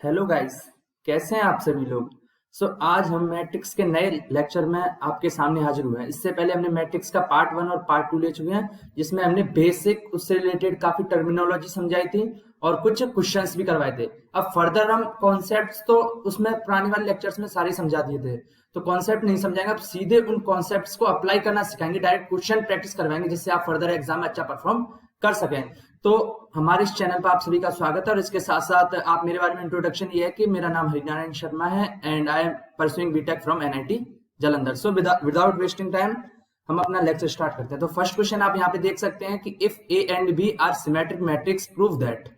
Hello guys. कैसे हैं आप सभी लोग। आज हम मैट्रिक्स के नए लेक्चर में आपके सामने हाजिर हुए हैं। इससे पहले हमने मैट्रिक्स का पार्ट 1 और पार्ट 2 ले चुके हैं, जिसमें हमने बेसिक उससे रिलेटेड काफी टर्मिनोलॉजी समझाई थी और कुछ क्वेश्चंस भी करवाए थे। अब फर्दर हम कॉन्सेप्ट्स तो उसमें पुराने वाले लेक्चर्स में सारे समझा दिए थे, तो कॉन्सेप्ट नहीं समझाएंगे, अब सीधे उन कॉन्सेप्ट्स को अप्लाई करना सिखाएंगे, डायरेक्ट क्वेश्चन प्रैक्टिस करवाएंगे, जिससे आप फर्दर एग्जाम में अच्छा परफॉर्म कर सकें। तो हमारे इस चैनल पर आप सभी का स्वागत है और इसके साथ साथ आप मेरे बारे में इंट्रोडक्शन ये है कि मेरा नाम हरिनारायण शर्मा है and I am pursuing BTech from NIT Jalandhar. So without wasting time हम अपना लेक्चर स्टार्ट करते हैं। तो फर्स्ट क्वेश्चन आप यहाँ पे देख सकते हैं कि if A and B are symmetric matrix prove that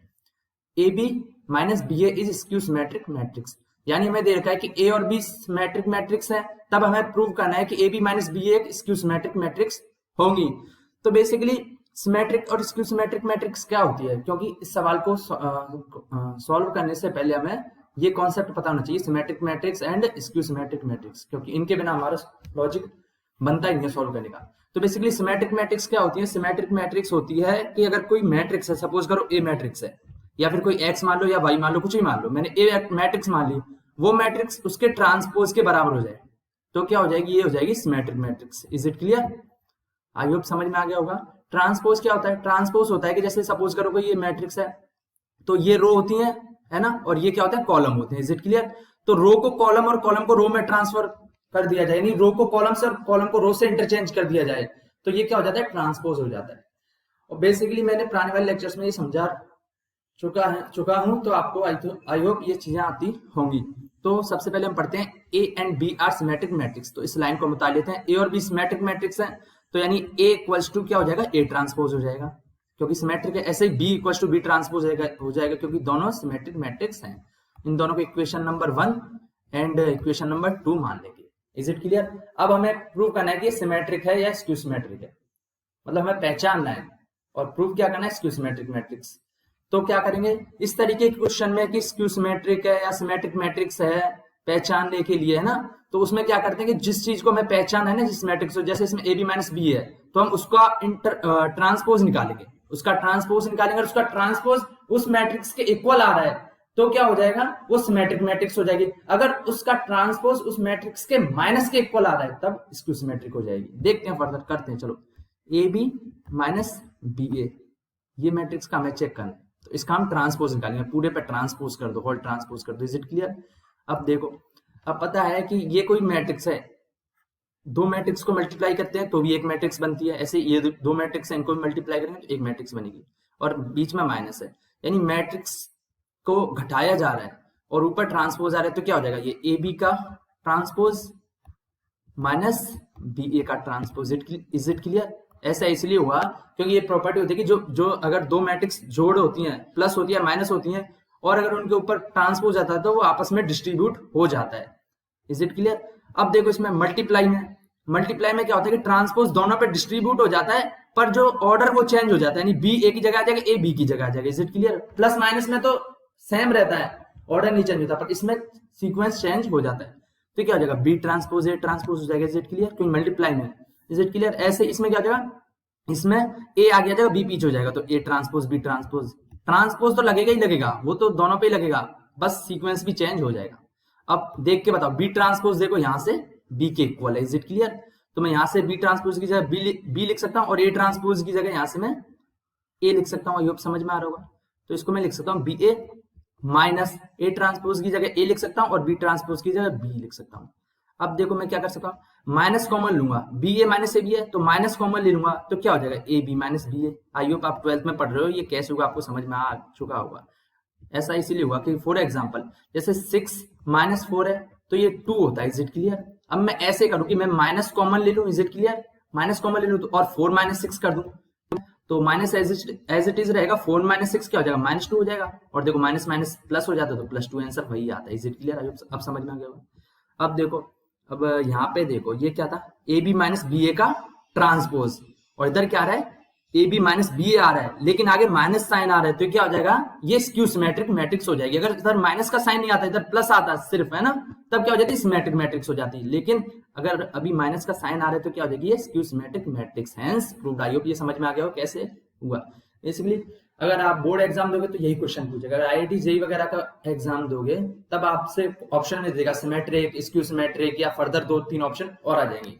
A B minus B A is skew symmetric matrix. यानी हमें दे रखा है कि ए और बी सिमेट्रिक मैट्रिक्स है, तब हमें प्रूव करना है कि A B minus B A skew symmetric matrix होंगी। तो बेसिकली सिमेट्रिक और स्क्यू सिमेट्रिक मैट्रिक्स क्या होती है, क्योंकि इस सवाल को सॉल्व करने से पहले हमें ये कॉन्सेप्ट पता होना चाहिए, symmetric matrix and skew symmetric matrix, क्योंकि इनके बिना हमारा लॉजिक बनता ही नहीं है सॉल्व करने का। तो बेसिकली सिमेट्रिक मैट्रिक्स क्या होती है। सिमेट्रिक मैट्रिक्स होती है कि अगर कोई मैट्रिक्स है, सपोज करो ए मैट्रिक्स है, या फिर कोई एक्स मान लो या वाई मान लो, कुछ भी मान लो, मैंने ए मैट्रिक्स मान ली, वो मैट्रिक्स उसके ट्रांसपोज के बराबर हो जाए तो क्या हो जाएगी, ये हो जाएगी symmetric matrix. Is it clear? I hope समझ में आ गया होगा। ट्रांसपोज क्या होता है? ट्रांसपोज होता है कि जैसे सपोज करो कोई ये मैट्रिक्स है, तो ये रो होती है ना, और ये क्या होता है, कॉलम होते हैं। Is it clear? तो रो को कॉलम और कॉलम को रो में ट्रांसफर कर दिया जाए, यानी रो को कॉलम से और कॉलम को रो से इंटरचेंज कर दिया जाए, तो ये क्या हो जाता है, ट्रांसपोज हो जाता है। और बेसिकली मैंने पुराने वाले लेक्चर्स में ये समझा चुका हूं, तो आपको आई होप ये चीजें आती होंगी। तो सबसे पहले हम पढ़ते हैं A and B are symmetric matrix. तो इस लाइन को बता लेते हैं, ए और बी सिमेट्रिक मैट्रिक्स है, तो यानी ए इक्वल्स टू क्या हो जाएगा, ए ट्रांसपोज हो जाएगा, क्योंकि सिमेट्रिक है। ऐसे ही B equals to B transpose हो जाएगा, क्योंकि दोनों सिमेट्रिक मैट्रिक्स हैं। इन दोनों को equation number 1 and equation number 2 मान लेंगे। Is it clear? अब हमें प्रूव करना है कि सिमेट्रिक है या स्क्यू सिमेट्रिक है, मतलब हमें पहचानना है और प्रूव क्या करना है, स्क्यू सिमेट्रिक मैट्रिक्स। तो क्या करेंगे, इस तरीके के क्वेश्चन में कि स्क्यू सिमेट्रिक है या सिमेट्रिक मैट्रिक्स है पहचानने के लिए, है ना, तो उसमें क्या करते हैं कि जिस चीज को हमें पहचान है ना, जिस मैट्रिक्स को, जैसे इसमें ए बी माइनस बी है, तो हम उसका ट्रांसपोज निकालेंगे, और उसका ट्रांसपोज उस मैट्रिक्स के इक्वल आ रहा है, तो क्या हो जाएगा, वो सिमेट्रिक मैट्रिक्स हो जाएगी। अगर उसका ट्रांसपोज उस मैट्रिक्स के माइनस के इक्वल आ रहा है, तब स्क्यू सिमेट्रिक हो जाएगी। देखते हैं, फर्दर करते हैं। चलो, ए बी माइनस बी ए, ये मैट्रिक्स का हमें चेक करना है, तो इसका हम ट्रांसपोज निकालेंगे, पूरे पे ट्रांसपोज कर दो, होल ट्रांसपोज कर दो। Is it clear? अब देखो, अब पता है कि ये कोई मैट्रिक्स है, दो मैट्रिक्स को मल्टीप्लाई करते हैं तो भी एक मैट्रिक्स बनती है, ऐसे ये दो मैट्रिक्स है, इनको मल्टीप्लाई करेंगे तो एक मैट्रिक्स बनेगी, और बीच में माइनस है, यानी मैट्रिक्स को घटाया जा रहा है और ऊपर ट्रांसपोज आ रहा है, तो क्या हो जाएगा, ये ए बी का ट्रांसपोज माइनस बी ए का ट्रांसपोज। Is it clear? ऐसा इसलिए हुआ क्योंकि ये प्रॉपर्टी होती है कि जो अगर दो मैट्रिक्स जोड़ होती हैं, प्लस होती है, माइनस होती हैं, और अगर उनके ऊपर ट्रांसपोज आता है तो वो आपस में डिस्ट्रीब्यूट हो जाता है। Is it clear? अब देखो, इसमें मल्टीप्लाई में क्या होता है कि ट्रांसपोज दोनों पे डिस्ट्रीब्यूट हो जाता है, पर जो ऑर्डर वो चेंज हो जाता है, यानी बी ए की जगह आ जाएगा, ए बी की जगह आ जाएगा। Is it clear? Plus minus में तो सेम रहता है, ऑर्डर नहीं चेंज होता, पर इसमें सीक्वेंस चेंज हो जाता है, तो क्या हो जाएगा, बी ट्रांसपोज ए ट्रांसपोज हो जाएगा। Is it clear? क्योंकि मल्टीप्लाई में। Is it clear? ऐसे इसमें क्या हो जाएगा, इसमें ए आ गया जाएगा, बी पीछे हो जाएगा, तो A transpose B transpose. Transpose तो लगेगा ही लगेगा, वो तो दोनों पे ही लगेगा, बस सीक्वेंस भी चेंज हो जाएगा। अब देख के बताओ, बी ट्रांसपोज देखो यहां से बी के इक्वल है। Is it clear? तो मैं यहां से बी ट्रांसपोज की जगह बी लिख सकता हूं, और ए ट्रांसपोज की जगह यहां से मैं ए लिख सकता हूं। ये समझ में आ रहा होगा। तो इसको मैं लिख सकता हूं B A minus A transpose की जगह ए लिख सकता हूं, और बी ट्रांसपोज की जगह बी लिख सकता हूं। अब देखो मैं क्या कर सकता हूं, माइनस कॉमन लूंगा, B A minus A B है, तो माइनस कॉमन ले लूंगा, तो क्या हो जाएगा, A B minus B A. I hope आप 12th में पढ़ रहे हो, ये कैसे होगा आपको समझ में आ चुका होगा। ऐसा इसीलिए हुआ कि फॉर एग्जाम्पल जैसे 6 माइनस 4 है, तो ये 2 होता है। Is it clear? अब मैं ऐसे करूं कि मैं माइनस कॉमन ले लूं। Is it clear? Minus common ले लूं तो, और 4 माइनस 6 कर दूं, तो माइनस एज इट इज रहेगा, 4 माइनस 6 क्या हो जाएगा, माइनस 2 हो जाएगा, और देखो माइनस माइनस प्लस हो जाता है, तो प्लस 2 आंसर वही आता है। Is it clear? अब समझ में आ गया होगा। अब देखो, अब यहाँ पे देखो, ये क्या था, ए बी माइनस बी ए का ट्रांसपोज, और इधर क्या आ रहा है, ए बी माइनस बी ए आ रहा है, लेकिन आगे माइनस साइन आ रहा है, तो क्या हो जाएगा, ये स्क्यू सिमेट्रिक मैट्रिक्स हो जाएगी। अगर इधर माइनस का साइन नहीं आता, इधर प्लस आता सिर्फ, है ना, तब क्या हो जाती है, सिमेट्रिक मैट्रिक्स हो जाती है। लेकिन अगर अभी माइनस का साइन आ रहा है, तो क्या हो जाएगी, ये skew symmetric matrix. Hence proved. आई होप ये समझ में आ गया हो कैसे हुआ। बेसिकली अगर आप बोर्ड एग्जाम दोगे तो यही क्वेश्चन पूछेगा। अगर आईआईटी जेई वगैरह का एग्जाम दोगे तब आपसे ऑप्शन में देगा सिमेट्रिक, स्क्यू सिमेट्रिक, या फर्दर 2-3 ऑप्शन और आ जाएंगे।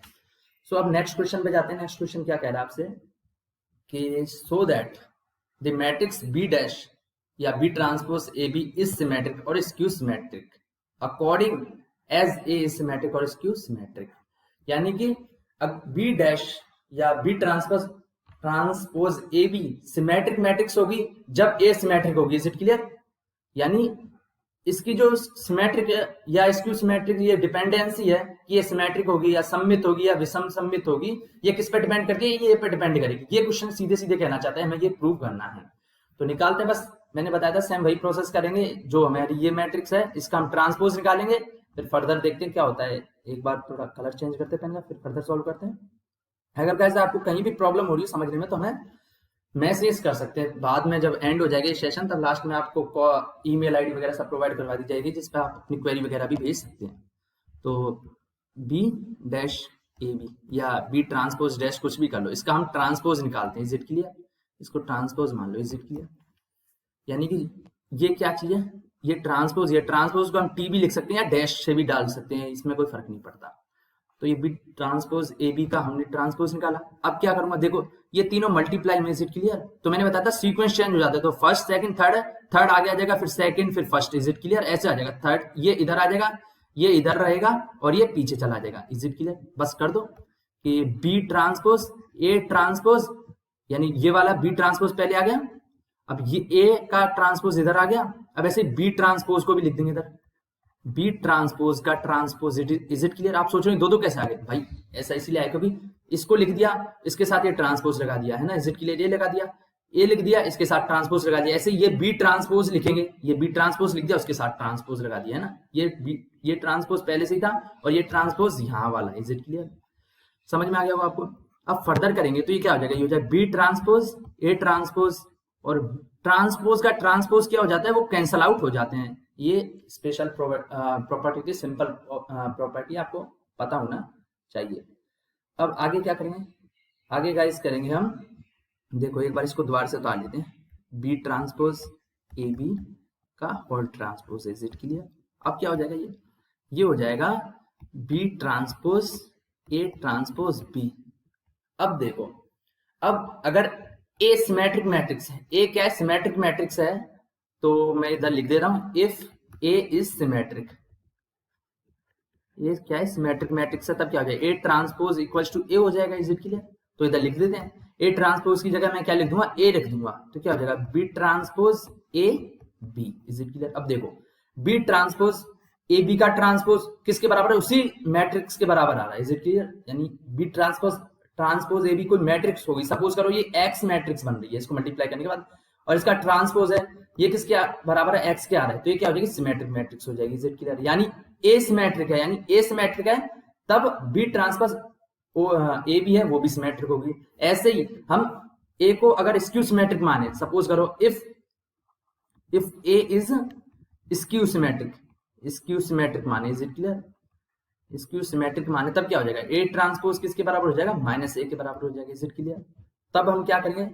सो अब नेक्स्ट क्वेश्चन पे जाते हैं। नेक्स्ट क्वेश्चन क्या कह रहा है आपसे कि so that the matrix B dash या B transpose A B is symmetric और skew symmetric according as A is symmetric और स्क्यू सिमेट्रिक। यानी कि अब बी डैश या B transpose A B symmetric matrix होगी जब ए सिमेट्रिक होगी। Is it clear? यानी इसकी जो सिमेट्रिक या स्क्यू सिमेट्रिक ये डिपेंडेंसी है कि ये सिमेट्रिक होगी या सममित होगी या विषम सममित होगी, ये किस पे डिपेंड करती है? ये पे डिपेंड करेगी। ये क्वेश्चन सीधे सीधे कहना चाहता है, हमें ये प्रूव करना है। तो निकालते हैं, बस मैंने बताया था सेम वही प्रोसेस करेंगे। जो हमारी ये मैट्रिक्स है इसका हम ट्रांसपोज निकालेंगे, फिर फर्दर देखते हैं क्या होता है। एक बार थोड़ा कलर चेंज करते पेन का, फिर फर्दर सॉल्व करते हैं। अगर कैसे आपको कहीं भी प्रॉब्लम हो रही है समझने में तो हमें मैसेज कर सकते हैं। बाद में जब एंड हो जाएगा ये सेशन तब लास्ट में आपको ईमेल आईडी वगैरह सब प्रोवाइड करवा दी जाएगी जिस पर आप अपनी क्वेरी वगैरह भी भेज सकते हैं। तो बी डैश ए बी या बी ट्रांसपोज डैश कुछ भी कर लो, इसका हम ट्रांसपोज निकालते हैं। Is it clear? इसको ट्रांसपोज मान लो। Is it clear? यानी कि ये क्या चीज है? ये ट्रांसपोज को हम टी भी लिख सकते हैं या डैश से भी डाल सकते हैं, इसमें कोई फर्क नहीं पड़ता। तो ये बी ट्रांसपोज ए बी का हमने ट्रांसपोज निकाला। अब क्या करूंगा, देखो ये तीनों मल्टीप्लाई में। Is it clear? तो मैंने बताया था सीक्वेंस चेंज हो जाता है, तो फर्स्ट सेकंड थर्ड आगे आ जाएगा, फिर सेकंड फिर फर्स्ट। Is it clear? ऐसे आ जाएगा, थर्ड ये इधर आ जाएगा, ये इधर रहेगा और ये पीछे चला जाएगा। Is it clear? बस कर दो कि बी ट्रांसपोज ए ट्रांसपोज, यानी ये वाला बी ट्रांसपोज पहले आ गया, अब ये ए का ट्रांसपोज इधर आ गया। अब ऐसे बी ट्रांसपोज को भी लिख देंगे इधर, बी ट्रांसपोज का ट्रांसपोज। Is it clear? आप सोच रहे हैं दो दो कैसे आ गए भाई? ऐसा इसीलिए आया क्योंकि इसको लिख दिया, इसके साथ ये ट्रांसपोज लगा दिया है ना। Is it clear? ये लगा दिया, ये लिख दिया, इसके साथ ट्रांसपोज लगा दिया। ऐसे ये बी ट्रांसपोज लिखेंगे, ये बी ट्रांसपोज लिख दिया, उसके साथ ट्रांसपोज लगा दिया है ना। ये ट्रांसपोज पहले से ही था और ये ट्रांसपोज यहाँ वाला। Is it clear? समझ में आ गया वो आपको? अब फर्दर करेंगे तो ये क्या हो जाएगा, ये हो जाएगा बी ट्रांसपोज ए ट्रांसपोज, और ट्रांसपोज का ट्रांसपोज क्या हो जाता है, वो कैंसल आउट हो जाते हैं। ये स्पेशल प्रॉपर्टी थी, सिंपल प्रॉपर्टी आपको पता होना चाहिए। अब आगे क्या करेंगे, आगे गाइस करेंगे हम, देखो एक बार इसको दोबारा से उतार लेते हैं, बी ट्रांसपोज ए बी का whole transpose. Is it clear? अब क्या हो जाएगा, ये हो जाएगा B transpose A transpose B. अब देखो, अब अगर ए सिमेट्रिक मैट्रिक्स है, ए क्या है, सिमेट्रिक मैट्रिक्स है, तो मैं इधर लिख दे रहा हूं इफ ए इज सिमेट्रिक। ये क्या है, सिमेट्रिक मैट्रिक्स है, तब क्या हो जाएगा, ए ट्रांसपोज इक्वल्स टू ए हो जाएगा। Is it clear? तो इधर लिख देते हैं, ए ट्रांसपोज की जगह मैं क्या लिख दूंगा, ए लिख दूंगा, तो क्या हो जाएगा B transpose A B. Is it clear? अब देखो बी ट्रांसपोज ए बी का ट्रांसपोज किसके बराबर है, उसी मैट्रिक्स के बराबर आ रहा है। Is it clear? यानी बी ट्रांसपोज ए बी कोई मैट्रिक्स होगी, सपोज करो ये एक्स मैट्रिक्स बन रही है, इसको मल्टीप्लाई करने के बाद, और इसका ट्रांसपोज है, ये किसके बराबर है, एक्स के आ रहा है, तो ये क्या हो जाएगी, सिमेट्रिक मैट्रिक्स हो जाएगी। Is it clear? यानी ए सिमेट्रिक है, यानी ए सिमेट्रिक है तब बी ट्रांसपोज ए बी है वो भी सिमेट्रिक होगी। ऐसे ही हम ए को अगर स्क्यू सिमेट्रिक माने, सपोज करो if A is skew symmetric माने। Is it clear? Skew symmetric माने तब क्या हो जाएगा, ए ट्रांसपोज किसके बराबर हो जाएगा, माइनस ए के बराबर हो जाएगा। Is it clear? तब हम क्या करेंगे,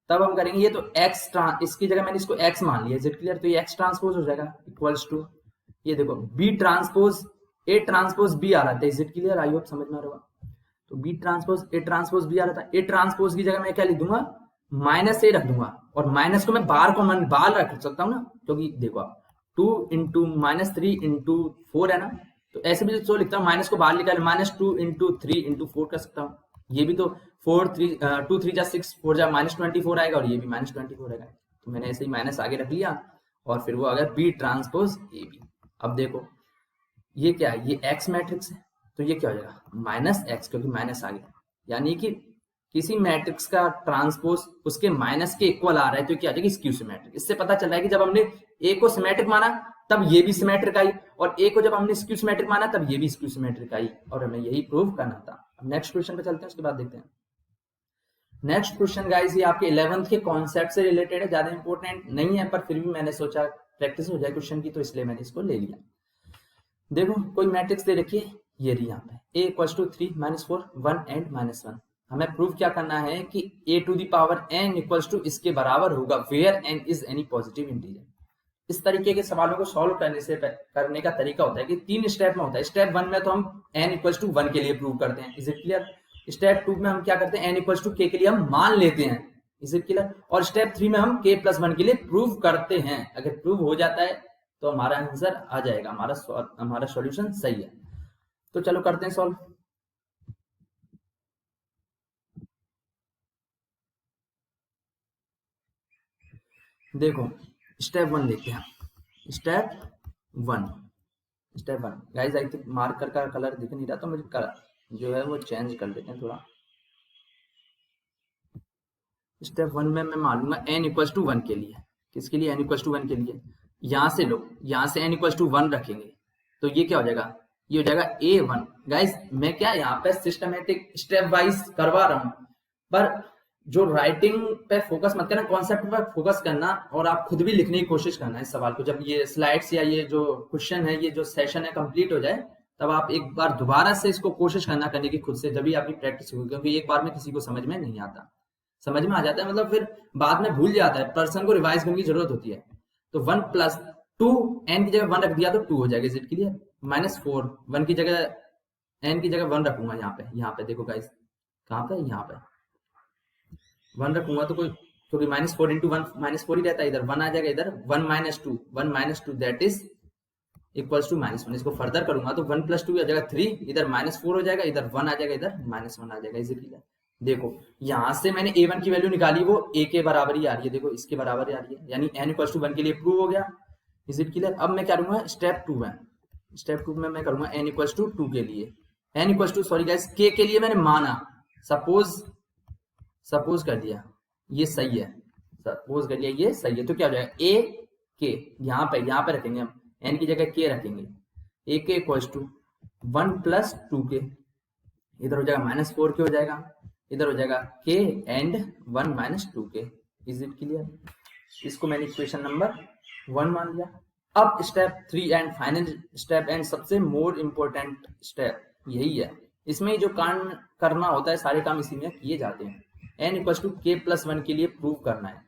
तब हम करेंगे ये तो एक्स इसकी जगह मैंने इसको एक्स मान लिया। Is it clear? तो ये एक्स ट्रांसपोज हो जाएगा इक्वल्स टू, ये देखो B transpose A transpose B आ रहा था। Is it clear? I hope समझ में आ रहा होगा। तो B transpose A transpose B आ रहा था, ए ट्रांसपोज की जगह मैं क्या लिख दूंगा, माइनस ए रख दूंगा, और माइनस को मैं बाहर रख सकता हूँ ना, क्योंकि देखो आप 2 इंटू माइनस 3 इंटू 4 है ना, तो ऐसे भी तो लिखता हूँ, माइनस को बाहर निकाल, माइनस 2 इंटू 3 इंटू 4 कर सकता हूँ। ये भी तो 2 3 जा 6 4 जा माइनस 24 आएगा, और ये भी माइनस 24 आएगा। तो मैंने ऐसे ही माइनस आगे रख लिया, और फिर वो आ गया बी ट्रांसपोज ए बी। अब देखो ये क्या है, ये एक्स मैट्रिक्स है, तो ये क्या हो जाएगा, माइनस एक्स, क्योंकि माइनस आ गया। यानी कि किसी मैट्रिक्स का ट्रांसपोज उसके माइनस के इक्वल आ रहा है, तो क्या आ जाएगी, स्क्यू सिमेट्रिक। इससे पता चल रहा है कि जब हमने ए को सिमेट्रिक माना तब ये भी सिमेट्रिक आई, और ए को जब हमने स्क्यू सिमेट्रिक माना तब ये भी स्क्यू सिमेट्रिक आई, और हमें यही प्रूव करना था। अब नेक्स्ट क्वेश्चन पे चलते हैं, उसके बाद देखते हैं। नेक्स्ट क्वेश्चन गाइस ये आपके 11th के कॉन्सेप्ट से रिलेटेड है, ज्यादा इंपॉर्टेंट नहीं है, पर फिर भी मैंने सोचा प्रैक्टिस हो जाए क्वेश्चन की, तो इसलिए मैंने इसको ले लिया। देखो कोई मैट्रिक्स दे रखी है, ये रही यहाँ पे, a इक्वल्स टू 3 -4 1 एंड -1। हमें प्रूव क्या करना है कि a to the power n equals to इसके बराबर होगा where n is any positive integer. इस तरीके के सवालों को सॉल्व करने का तरीका होता है कि 3 स्टेप में होता है। स्टेप 1 में तो हम n इक्वल्स टू 1 के लिए प्रूव करते हैं, इज इट क्लियर। स्टेप 2 में हम क्या करते हैं, n इक्वल्स टू k के लिए हम मान लेते हैं, इज इट क्लियर। और स्टेप 3 में हम k प्लस 1 के लिए प्रूव करते हैं। अगर प्रूव हो जाता है तो हमारा आंसर आ जाएगा, हमारा सॉल्यूशन सही है। तो चलो करते हैं सॉल्व। देखो स्टेप 1 देखते हैं। Step 1 guys, I think marker का कलर दिख नहीं रहा, तो मुझे कलर जो है वो चेंज कर देते हैं थोड़ा। स्टेप 1 में मैं मान लूंगा n इक्वल्स टू 1 के लिए। किसके लिए? n इक्वल्स टू 1 के लिए। यहां से लो, यहां से n इक्वल्स टू 1 रखेंगे तो ये क्या हो जाएगा, ये हो जाएगा a1। गाइस मैं क्या यहाँ पे सिस्टमेटिक स्टेप वाइज करवा रहा हूं, पर जो राइटिंग पे फोकस मत करना, कॉन्सेप्ट पे फोकस करना, और आप खुद भी लिखने की कोशिश करना इस सवाल को। जब ये स्लाइड्स या ये जो क्वेश्चन है, ये जो सेशन है कंप्लीट हो जाए, तब आप एक बार दोबारा से इसको कोशिश करना करने की खुद से, जब भी आपकी प्रैक्टिस होगी। क्योंकि एक बार में किसी को समझ में नहीं आता, समझ में आ जाता है मतलब फिर बाद में भूल जाता है, पर्सन को रिवाइज करने की जरूरत होती है। तो 1 प्लस 2, n की जगह 1 रख दिया तो 2 हो जाएगा, इज इट क्लियर। -4, 1 की जगह n की जगह 1 रखूंगा यहाँ पे देखो गाइस, कहाँ पे, यहाँ पे 1 रखूंगा तो कोई, क्योंकि -4 इंटू 1 -4 ही रहता है, इधर 1 आ जाएगा, इधर 1 - 2 दैट इज इक्वल्स टू -1। इसको फर्दर करूंगा तो 1 + 2 आ जाएगा 3, इधर -4 हो जाएगा, इधर 1 आ जाएगा, इधर -1 आ जाएगा, इज इट क्लियर। देखो यहां से मैंने a1 की वैल्यू निकाली, वो a के बराबर ही आ रही है, देखो इसके बराबर ही आ रही है, यानी n इक्वल्स टू 1 के लिए प्रूव हो गया, इज इट क्लियर। अब मैं क्या करूंगा स्टेप 2 में, स्टेप 2 में मैं करूंगा n इक्वल्स टू 2 के लिए, n equals to sorry guys k के लिए मैंने माना, सपोज कर दिया ये सही है, सपोज कर लिया ये सही है, तो क्या हो जाएगा a k, यहाँ पे रखेंगे हम, n की जगह k रखेंगे, a k equals to 1 + 2k, इधर हो जाएगा -4 के हो जाएगा, इधर हो जाएगा k and 1 - 2k, is it clear. इसको मैंने इक्वेशन नंबर 1 मान लिया। अब step 3 and final step and सबसे मोर इम्पोर्टेंट स्टेप यही है, इसमें जो काम करना होता है सारे काम इसी में किए जाते हैं। n इक्वल्स टू k + 1 के लिए प्रूव करना है,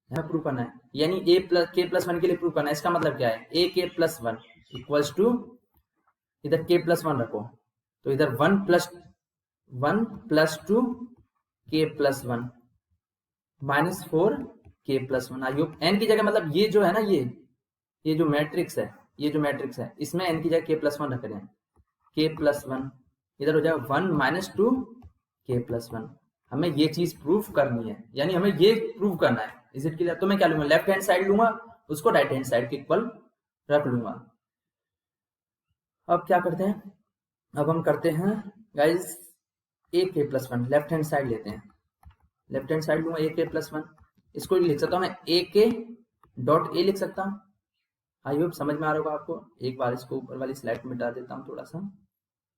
प्रूव करना है, यानी k + 1 के लिए प्रूव करना है। इसका मतलब क्या है, a k + 1 इक्वल्स टू, इधर k + 1 रखो तो इधर 1 + 2 k + 1 -4 k + 1। I hope n की जगह, मतलब ये जो है ना, ये जो मैट्रिक्स है, इसमें n की जगह k + 1 रख रहे हैं, k + 1, इधर हो जाएगा 1 - 2 k + 1। हमें ये चीज प्रूफ करनी है, यानी हमें ये प्रूव करना है, इज इट क्लियर। तो मैं क्या लूंगा, लेफ्ट हैंड साइड लूंगा, उसको राइट हैंड साइड के इक्वल रख लूंगा। अब क्या करते हैं, अब हम करते हैं guys a k + 1, left hand side लेते हैं, लेफ्ट हैंड साइड लूंगा a k + 1, इसको लिख सकता हूं मैं a k डॉट a लिख सकता हूं। आई होप समझ में आ रहा होगा आपको। एक बार इसको ऊपर वाली स्लाइड में मिटा देता हूं थोड़ा सा,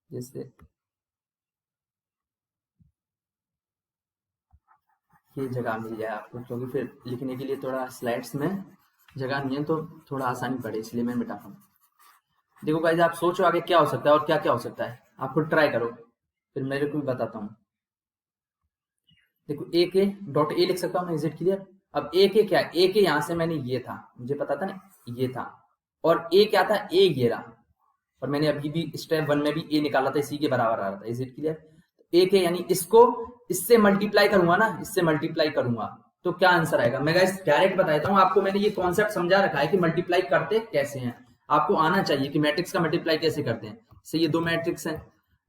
जिससे ये जगह मिल जाए आपको, क्योंकि फिर लिखने के लिए थोड़ा स्लाइड्स में जगह नहीं है तो थोड़ा आसानी पड़े, इसलिए मैं मिटा रहा हूँ। देखो गाइस, आप सोचो आगे क्या हो सकता है और क्या क्या हो सकता है, आप खुद ट्राई करो, फिर मेरे को भी बताता हूँ। देखो a k डॉट a लिख सकता हूँ मैं, इज इट क्लियर। अब a k क्या है, a k यहाँ से मैंने ये था, मुझे पता था ना ये था, और a क्या था, a ये रहा, और मैंने अभी भी स्टेप 1 में भी a निकाला था, इसी के बराबर आ रहा था, is it clear. a k यानी इसको इससे मल्टीप्लाई करूंगा ना, इससे मल्टीप्लाई करूंगा तो क्या आंसर आएगा। मैं गाइस डायरेक्ट बताता हूँ आपको, मैंने ये कॉन्सेप्ट समझा रखा है कि मल्टीप्लाई करते कैसे हैं, आपको आना चाहिए कि मैट्रिक्स का मल्टीप्लाई कैसे करते हैं। से ये 2 मैट्रिक्स हैं,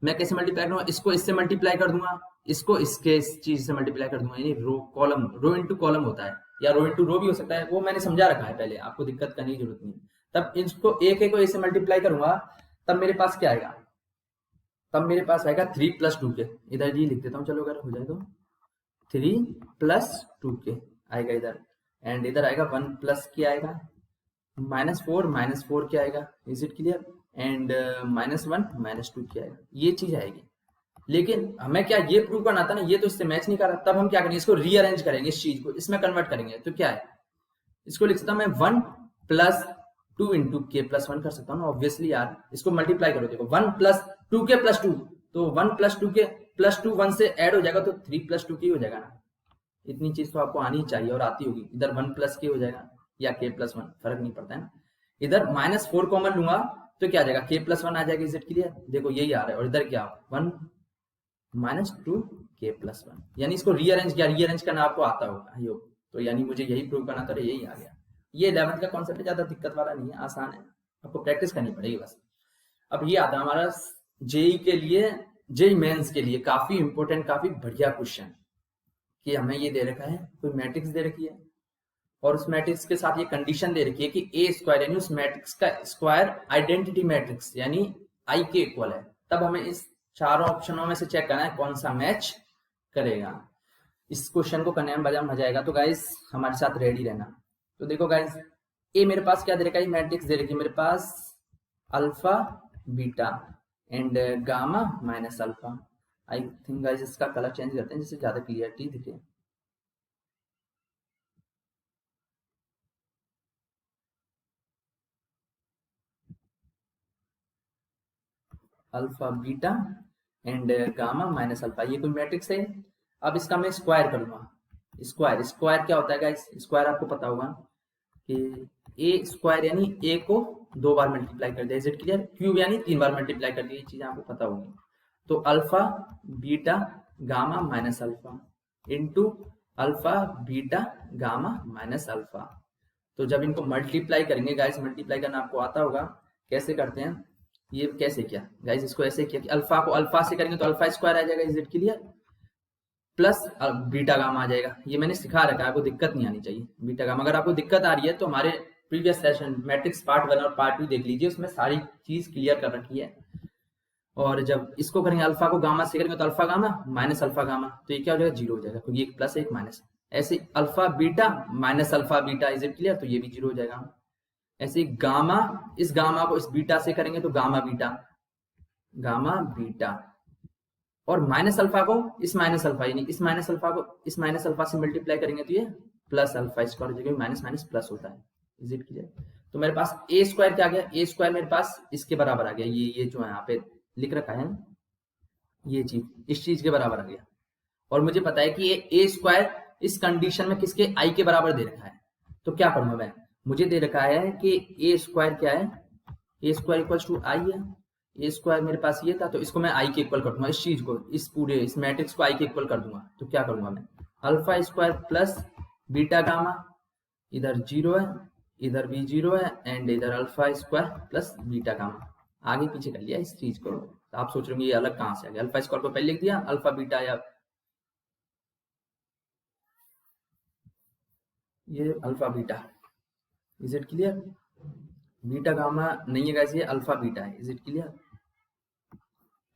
मैं कैसे मल्टीप्लाई करूंगा, इसको इससे मल्टीप्लाई कर दूंगा, इसको इसके इस चीज से मल्टीप्लाई कर दूंगा, यानी रो इनटू कॉलम होता है, या रो इनटू रो भी हो सकता है, वो मैंने समझा रखा है पहले, आपको दिक्कत करने की जरूरत नहीं। तब इसको a k को a से मल्टीप्लाई करूंगा, तब मेरे पास क्या आएगा, तब मेरे पास आएगा 3 + 2k, इधर ये लिख देता हूँ, चलो अगर हो जाए तो 3 + 2k आएगा इधर, एंड इधर आएगा 1 + k आएगा, -4 क्या आएगा, इज इट क्लियर, एंड -1 -2 क्या आएगा, ये चीज आएगी। लेकिन हमें क्या ये प्रूव करना था ना, ये तो इससे मैच नहीं कर रहा, तब हम क्या करेंगे, इसको रीअरेंज करेंगे, इस चीज को इसमें कन्वर्ट करेंगे, तो क्या है, इसको लिख सकता हूं मैं 1 + 2 × k + 1 कर सकता हूँ ना, ऑब्वियसली यार, इसको मल्टीप्लाई करो, देखो 1 + 2k + 2, तो 1 + 2k प्लस टू 1 से ऐड हो जाएगा तो 3 प्लस 2 की हो जाएगा ना। इतनी चीज तो आपको आनी चाहिए और आती होगी। इधर 1 प्लस के हो जाएगा या के प्लस 1, फर्क नहीं पड़ता है ना। इधर -4 कॉमन लूंगा तो क्या आ जाएगा, के प्लस 1 आ जाएगा। Is it clear? देखो यही आ रहा है। और इधर क्या 1 -2 के प्लस 1, यानी इसको रीअरेंज किया, रीअरेंज करना आपको आता होगा योग। तो यानी मुझे यही प्रूव करना था, यही आ गया। ये 11th का कॉन्सेप्ट ज्यादा दिक्कत वाला नहीं है, आसान है, आपको प्रैक्टिस करनी पड़ेगी बस। अब ये आता है हमारा जेई के लिए, जेई मेंस के लिए काफी इंपॉर्टेंट, काफी बढ़िया क्वेश्चन कि हमें ये दे रखा है, कोई मैट्रिक्स दे रखी है और उस मैट्रिक्स के साथ ये कंडीशन दे रखी है कि ए स्क्वायर यानी उस मैट्रिक्स का स्क्वायर आइडेंटिटी मैट्रिक्स यानी आई के इक्वल है। तब हमें इस चारों ऑप्शनों में से चेक करना है कौन सा मैच करेगा। इस क्वेश्चन को करने में बड़ा मजा आएगा, तो गाइस हमारे साथ रेडी रहना। तो देखो गाइस, ए मेरे पास क्या दे रखा है, मैट्रिक्स दे रखी है मेरे पास alpha beta and gamma minus alpha. I think guys इसका कलर चेंज करते हैं जिससे ज्यादा क्लियरिटी दिखे। Alpha beta and gamma minus alpha, ये कोई मैट्रिक्स है। अब इसका मैं स्क्वायर करूंगा। स्क्वायर, स्क्वायर क्या होता है गाइस, स्क्वायर आपको पता होगा कि ए स्क्वायर यानी ए को 2 बार मल्टीप्लाई कर दिया। Is it clear? क्यूब यानी 3 बार मल्टीप्लाई कर दिया, ये चीजें आपको पता होगी। तो alpha beta gamma minus alpha into alpha beta gamma minus alpha. तो जब इनको मल्टीप्लाई करेंगे गाइस, मल्टीप्लाई करना आपको आता होगा, कैसे करते हैं, ये कैसे किया गाइस, इसको ऐसे किया कि अल्फा को अल्फा से करेंगे तो अल्फा स्क्वायर आ जाएगा। Is it clear? Plus beta gamma आ जाएगा। ये मैंने सिखा रखा है, आपको दिक्कत नहीं आनी चाहिए। बीटा गामा अगर आपको दिक्कत आ रही है तो हमारे प्रीवियस सेशन मैट्रिक्स पार्ट 1 और पार्ट 2 देख लीजिए, उसमें सारी चीज क्लियर कर रखी है। और जब इसको करेंगे अल्फा को गामा से करेंगे तो alpha gamma minus alpha gamma, तो ये क्या हो जाएगा, 0 हो जाएगा, क्योंकि एक प्लस एक माइनस। ऐसे alpha beta minus alpha beta, is it clear? तो ये भी 0 हो जाएगा। ऐसे गामा, इस गामा को इस बीटा से करेंगे तो गामा बीटा, गामा बीटा। और माइनस अल्फा को इस माइनस अल्फा यानी इस माइनस अल्फा को इस माइनस अल्फा से मल्टीप्लाई करेंगे तो ये प्लस अल्फा स्क्वायर हो जाएगा, माइनस माइनस प्लस होता है। Is it clear? तो मेरे पास ए स्क्वायर क्या आ गया, ए स्क्वायर मेरे पास इसके बराबर आ गया, ये जो है यहाँ पे लिख रखा है, ये चीज इस चीज के बराबर आ गया। और मुझे पता है कि ये ए स्क्वायर इस कंडीशन में किसके, आई के बराबर दे रखा है। तो क्या करूंगा मैं, मुझे दे रखा है कि ए स्क्वायर क्या है, ए स्क्वायर इक्वल टू आई है। ए स्क्वायर मेरे पास ये था, तो इसको मैं आई के इक्वल कर दूंगा, इस चीज को, इस पूरे इस मैट्रिक्स को आई के इक्वल कर दूंगा। तो क्या करूंगा मैं, alpha square plus beta gamma, इधर 0 है, इधर भी 0 है, एंड इधर alpha square plus beta gamma. आगे पीछे कर लिया इस चीज को। तो आप सोच रहे होंगे ये अलग कहां से आ गया, अल्फा स्क्वायर को पहले लिख दिया, अल्फा बीटा या ये alpha beta. Is it clear? Beta gamma नहीं है गाइस, ये अल्फा बीटा है। Is it clear?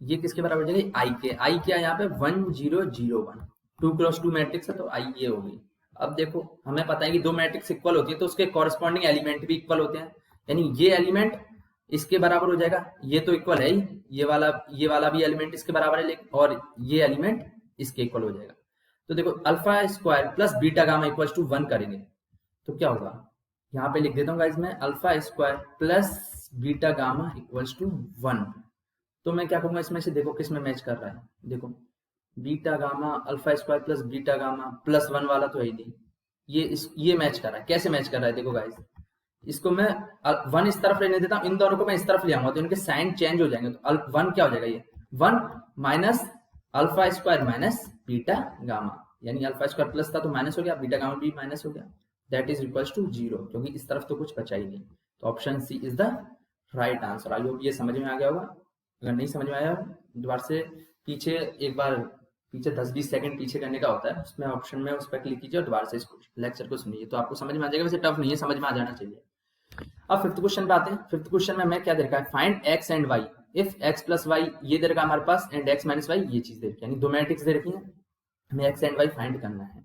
ये किसके बराबर हो जाएगी, आई के। आई क्या है यहाँ पे 1001, 2 क्रॉस 2 मैट्रिक्स है, तो आई ये होगी। अब देखो हमें पता है कि 2 मैट्रिक्स इक्वल होती है तो उसके कॉरेस्पॉन्डिंग एलिमेंट भी इक्वल होते हैं, यानी ये एलिमेंट इसके बराबर हो जाएगा, ये तो इक्वल है ही, ये वाला भी एलिमेंट इसके बराबर है, और ये एलिमेंट इसके इक्वल हो जाएगा। तो देखो alpha square plus beta gamma equal to 1 करेंगे तो क्या होगा, यहाँ पे लिख देता हूँ गाइस मैं, alpha square plus beta gamma equals to 1। तो मैं क्या करूंगा इसमें से, देखो किस में मैच कर रहा है, देखो beta gamma alpha square plus beta gamma plus 1 वाला तो है ही नहीं, ये मैच कर रहा है। कैसे मैच कर रहा है, देखो गाइस, इसको मैं 1 इस तरफ लेने देता हूँ, इन दोनों को मैं इस तरफ ले आऊंगा तो इनके साइन चेंज हो जाएंगे। तो 1 क्या हो जाएगा, ये 1 minus alpha square minus beta gamma, यानी अल्फा स्क्वायर प्लस था तो माइनस हो गया, बीटा गामा भी माइनस हो गया, दैट इज इक्वल्स टू 0, क्योंकि इस तरफ तो कुछ बचा ही नहीं। तो option C is the right answer. I hope ये समझ में आ गया होगा। अगर नहीं समझ में आया दोबारा से पीछे एक बार, पीछे 10-20 सेकंड पीछे करने का होता है, उसमें ऑप्शन में उस पर क्लिक कीजिए और दोबारा से इस लेक्चर को सुनिए, तो आपको समझ में आ जाएगा। वैसे टफ नहीं है, समझ में आ जाना चाहिए। अब फिफ्थ क्वेश्चन पे आते हैं। फिफ्थ क्वेश्चन में मैं क्या दे रखा है, find x and y if x plus y, ये दे रखा है हमारे पास, एंड एक्स माइनस वाई, ये चीज दे रखी है, यानी 2 मैट्रिक्स दे रखी है, हमें एक्स एंड वाई फाइंड करना है।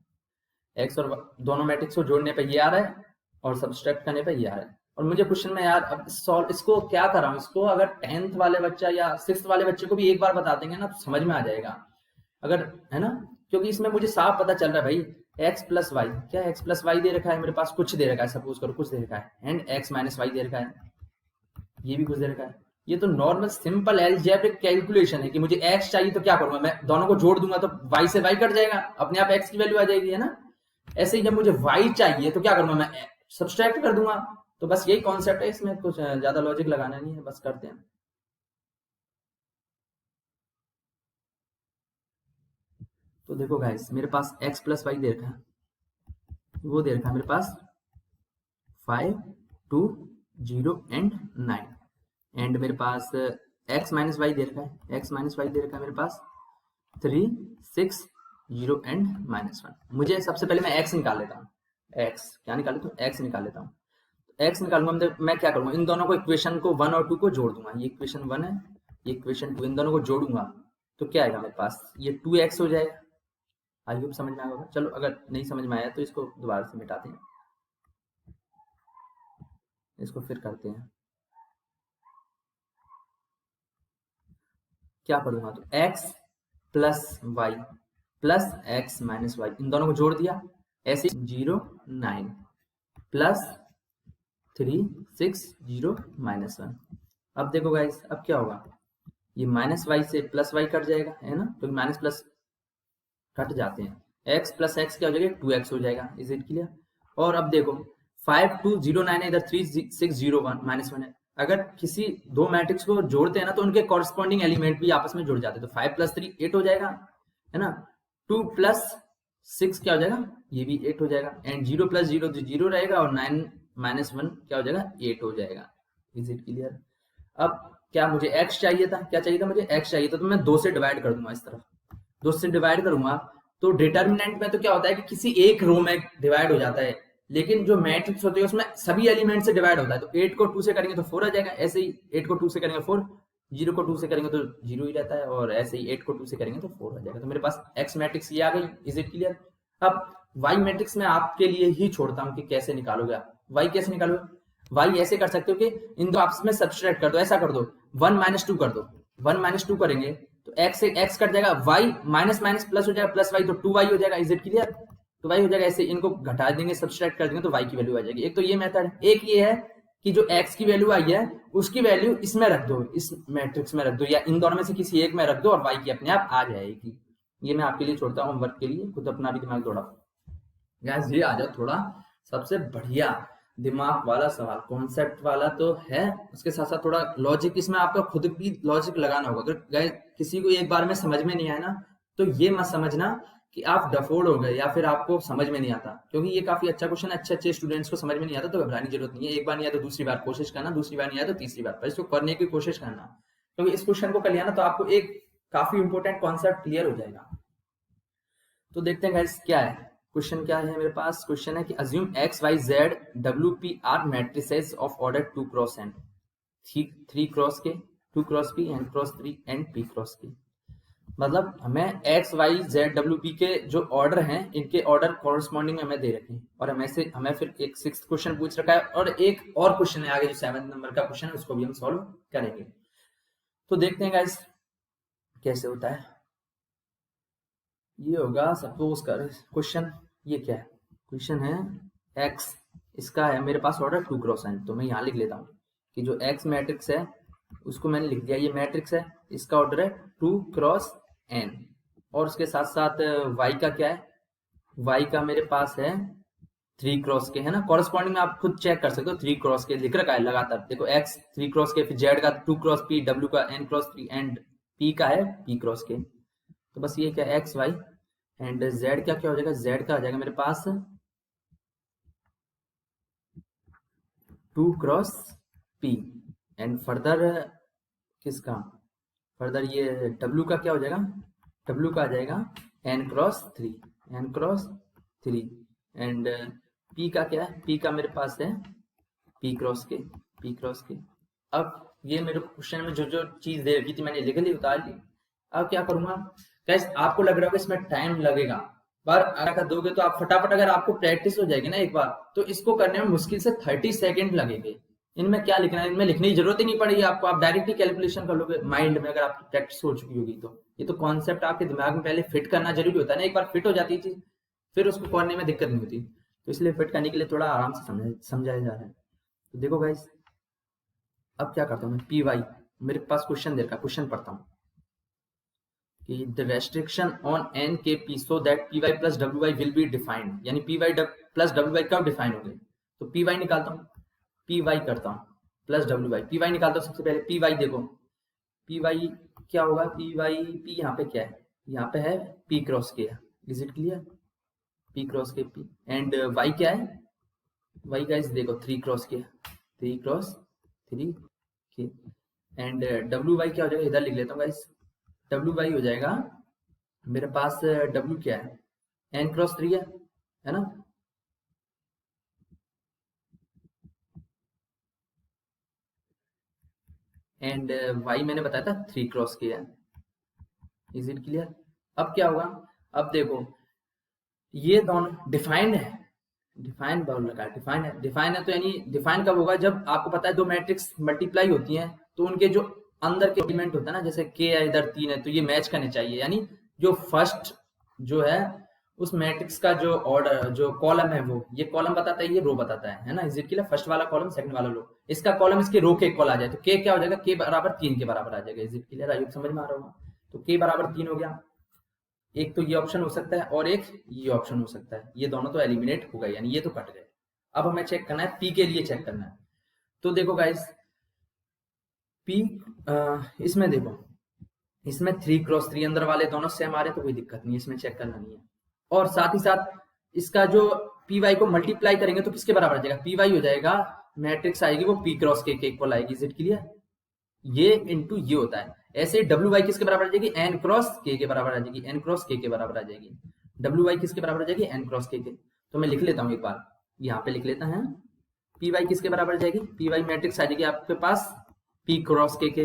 एक्स और दोनों मैट्रिक्स को जोड़ने पे ये आ रहा है और सब्सट्रैक्ट करने पे ये आ रहा है। और मुझे क्वेश्चन में यार अब सॉल्व, इसको क्या कर रहा हूँ, इसको अगर 10th वाले बच्चा या 6th वाले बच्चे को भी एक बार बता देंगे ना तो समझ में आ जाएगा, अगर है ना, क्योंकि इसमें मुझे साफ पता चल रहा है भाई एक्स प्लस वाई, क्या एक्स प्लस वाई दे रखा है मेरे पास, कुछ दे रखा है, सपोज करो कुछ दे रखा है, and x minus why they रखा है, ये भी कुछ दे रखा है। ये तो नॉर्मल सिंपल अलजेब्रिक कैलकुलेशन है कि मुझे x चाहिए तो क्या करूंगा, मैं दोनों को जोड़ दूंगा तो y से y कट जाएगा, अपने आप x की वैल्यू आ जाएगी, है ना। ऐसे ही जब मुझे y चाहिए तो क्या करूंगा, मैं सब्सट्रैक्ट कर दूंगा। तो बस यही कॉन्सेप्ट है, इसमें कुछ ज्यादा लॉजिक लगाना नहीं है, बस करते हैं। तो देखो गाइस, मेरे पास x प्लस वाई दे रखा है, वो दे रखा है मेरे पास 5, 2, 0 एंड 9, एंड मेरे पास x माइनस वाई दे रखा है, x माइनस वाई दे रखा है मेरे पास 3, 6, 0 एंड -1। मुझे सबसे पहले मैं x निकाल लेता हूँ, x क्या निकाल लेता हूँ, x निकाल लेता हूँ। x निकालूंगा मैं क्या करूंगा, इन दोनों को इक्वेशन को 1 और 2 को जोड़ दूंगा, ये इक्वेशन 1 है, ये इक्वेशन 2, इन दोनों को जोड़ूंगा तो क्या आएगा मेरे पास, ये 2x हो जाएगा। आई होप समझ में आया होगा। चलो अगर नहीं समझ में आया तो इसको दोबारा से मिटाते हैं, इसको फिर करते हैं। क्या करूंगा, तो x plus Y plus X minus Y, इन दोनों को जोड़ दिया, ऐसे 0, 9 प्लस 3, 6, 0 -1। अब देखो गाइस, अब क्या होगा, ये माइनस वाई से प्लस वाई कट जाएगा, है ना, तो माइनस प्लस कट जाते हैं, x प्लस एक्स क्या हो जाएगा, 2x हो जाएगा। Is it clear. और अब देखो 5, 2, 0, 9 है, इधर 3, 6, 0, 1 -1 है। अगर किसी दो मैट्रिक्स को जोड़ते हैं ना तो उनके कॉरस्पॉन्डिंग एलिमेंट भी आपस में जुड़ जाते हैं, तो 5 + 3 8 हो जाएगा, है ना। 2 + 6 क्या हो जाएगा, ये भी 8 हो जाएगा, एंड 0 + 0 तो 0 रहेगा, और 9 -1 क्या हो जाएगा, 8 हो जाएगा। Is it clear. अब क्या मुझे x चाहिए था, क्या चाहिए था मुझे, x चाहिए था, तो मैं 2 से डिवाइड कर दूंगा, इस तरफ 2 से डिवाइड करूंगा तो डिटर्मिनेंट में तो क्या होता है कि किसी एक रो में डिवाइड हो जाता है, लेकिन जो मैट्रिक्स होती है उसमें सभी एलिमेंट से डिवाइड होता है। तो 8 को 2 से करेंगे तो 4 आ जाएगा, ऐसे ही 8 को 2 से करेंगे 4, 0 को 2 से करेंगे तो 0 ही रहता है, और ऐसे ही 8 को 2 से करेंगे तो 4 आ जाएगा। तो मेरे पास x मैट्रिक्स ये आ गई। Is it clear. अब y मैट्रिक्स में आपके लिए ही छोड़ता हूं कि कैसे निकालोगे आप। y कैसे निकालोगे, y ऐसे कर सकते हो कि इन दो आपस में सब्सट्रैक्ट कर दो, ऐसा कर दो 1 - 2 कर दो, 1 - 2 करेंगे तो x से x कट जाएगा, y माइनस माइनस प्लस हो जाएगा, प्लस y तो 2y हो जाएगा। Is it clear. तो y हो जाएगा, ऐसे इनको घटा देंगे, सब्सट्रैक्ट कर देंगे तो y की वैल्यू आ जाएगी। एक तो ये मेथड है, एक ये है कि जो x की वैल्यू आई है उसकी वैल्यू इसमें रख दो, इस मैट्रिक्स में रख दो, या इन दोनों में से किसी एक में रख दो और y की अपने आप आ जाएगी। ये मैं आपके लिए छोड़ता हूँ होमवर्क के लिए, खुद अपना भी दिमाग दौड़ाओ। गैस ये आ जाओ थोड़ा सबसे बढ़िया दिमाग वाला सवाल, कॉन्सेप्ट वाला तो है, उसके साथ साथ थोड़ा लॉजिक इसमें आपका खुद भी लॉजिक लगाना होगा। अगर गए किसी को एक बार में समझ में नहीं आया ना तो ये मत समझना कि आप डफोड़ हो गए या फिर आपको समझ में नहीं आता, क्योंकि ये काफी अच्छा क्वेश्चन है, अच्छे अच्छे स्टूडेंट्स को समझ में नहीं आता तो घबराने की जरूरत नहीं है। एक बार नहीं आया तो दूसरी बार कोशिश करना, दूसरी बार नहीं आया तो तीसरी बार, पर इसको करने की कोशिश करना, क्योंकि इस क्वेश्चन को कर लिया ना तो आपको एक काफी इंपॉर्टेंट कॉन्सेप्ट क्लियर हो जाएगा। तो देखते हैं गाइस क्या है क्वेश्चन, क्या है मेरे पास क्वेश्चन है कि assume x y z w p are matrices of order 2 cross n, 3 cross k, 2 cross p n cross 3 and p cross k। मतलब हमें x y z w p के जो ऑर्डर हैं इनके ऑर्डर कॉरस्पॉन्डिंग हमें दे रखे हैं, और हमें फिर एक 6th क्वेश्चन पूछ रखा है, और एक और क्वेश्चन है आगे जो 7th नंबर का क्वेश्चन है, उसको भी हम सॉल्व करेंगे। तो देखते हैं गाइस कैसे होता है। ये होगा सपोज कर क्वेश्चन, ये क्या है, क्वेश्चन है x, इसका है मेरे पास ऑर्डर 2 क्रॉस n, तो मैं यहाँ लिख लेता हूँ कि जो x मैट्रिक्स है उसको मैंने लिख दिया, ये मैट्रिक्स है, इसका ऑर्डर है 2 क्रॉस n, और उसके साथ साथ y का क्या है, y का मेरे पास है 3 क्रॉस के, है ना। कॉरस्पॉन्डिंग आप खुद चेक कर सकते हो, 3 क्रॉस के लिख रखा है लगातार, देखो x 3 क्रॉस के, फिर z का 2 क्रॉस p, w का n क्रॉस 3 एंड p का है p क्रॉस के। तो बस ये क्या एक्स वाई एंड जेड क्या क्या हो जाएगा, जेड का आ जाएगा मेरे पास 2 क्रॉस पी, एंड फर्दर किसका, फर्दर ये डब्ल्यू का क्या हो जाएगा, डब्ल्यू का आ जाएगा n cross 3, n cross 3, and P का क्या है, पी का मेरे पास है P cross k, P cross k. अब ये मेरे क्वेश्चन में जो जो चीज दे रखी थी मैंने लिख ली, उतार ली। अब क्या करूंगा गाइस, आपको लग रहा होगा इसमें टाइम लगेगा, पर अगर दोगे तो आप फटाफट, अगर आपको प्रैक्टिस हो जाएगी ना एक बार तो इसको करने में मुश्किल से 30 सेकंड लगेंगे। इनमें क्या लिखना है, इनमें लिखने की जरूरत ही नहीं पड़ेगी आपको, आप डायरेक्टली कैलकुलेशन कर लोगे माइंड में, अगर आपकी प्रैक्टिस हो चुकी होगी तो। ये तो कॉन्सेप्ट आपके दिमाग में पहले फिट करना जरूरी होता है ना, एक बार फिट हो जाती है चीज फिर उसको करने में दिक्कत नहीं होती, तो इसलिए फिट करने के लिए थोड़ा आराम से समझाया जा रहा है। तो देखो गाइस अब क्या करता हूँ मैं, पी वाई मेरे पास क्वेश्चन दे रखा, क्वेश्चन पढ़ता हूँ कि the restriction on N K P so that P Y plus W Y will be defined, यानी P Y plus W Y कब डिफाइन होंगे। तो पी वाई निकालता हूँ, पी वाई करता हूँ plus W Y, P Y निकालता हूँ। सबसे पहले पी वाई देखो, पी वाई क्या होगा, पी वाई, पी यहाँ पे क्या है, यहाँ पे है पी क्रॉस के, is it clear, P cross k P, and Y क्या है, वाई गाइस देखो 3 क्रॉस के, 3 क्रॉस 3 के, एंड डब्ल्यू वाई क्या हो जाएगा, इधर लिख लेता हूँ गाइस, डब्ल्यू वाई हो जाएगा मेरे पास, डब्ल्यू क्या है, एन क्रॉस 3 है ना, एंड वाई मैंने बताया था 3 क्रॉस के है, इज इट क्लियर। अब क्या होगा, अब देखो ये दोनों डिफाइंड है, डिफाइन बोल रखा है, डिफाइन है तो यानी डिफाइन कब होगा, जब आपको पता है दो मैट्रिक्स मल्टीप्लाई होती हैं तो उनके जो अंदर के एलिमेंट होता है ना, जैसे के है इधर 3 है तो ये मैच करने चाहिए, यानी जो फर्स्ट जो है उस मैट्रिक्स का जो ऑर्डर जो कॉलम है वो ये कॉलम बताता है, ये रो बताता है ना, इज इट क्लियर, फर्स्ट वाला कॉलम सेकंड वाला रो, इसका कॉलम इसके रो के इक्वल आ जाए तो के क्या हो जाएगा, के बराबर 3 के बराबर आ जाएगा, इज इट क्लियर, आइए समझ में आ रहा होगा। तो के बराबर 3 हो गया, एक तो ये ऑप्शन हो सकता है और एक ये ऑप्शन हो सकता है, ये दोनों तो एलिमिनेट हो गए, यानी ये तो कट गए। अब हमें चेक करना है पी के लिए, चेक करना है। तो देखो गाइस पी, इसमें देखो, इसमें 3 क्रॉस 3 अंदर वाले दोनों सेम आ रहे हैं तो कोई दिक्कत नहीं है, इसमें चेक करना नहीं है। और साथ ही साथ इसका जो पी वाई को मल्टीप्लाई करेंगे तो किसके बराबर आ जाएगा, पी वाई हो जाएगा, मैट्रिक्स आएगी वो पी क्रॉस के इक्वल आएगी, इज इट क्लियर, ये इंटू ये होता है। ऐसे डब्ल्यू वाई किसके बराबर आ जाएगी, एन क्रॉस के बराबर आ जाएगी, एन क्रॉस के बराबर आ जाएगी, डब्ल्यू वाई किसके बराबर आ जाएगी, एन क्रॉस के। तो मैं लिख लेता हूँ एक बार, यहाँ पे लिख लेता है, पी वाई किसके बराबर आ जाएगी, पी वाई मैट्रिक्स आ जाएगी आपके पास पी क्रॉस के,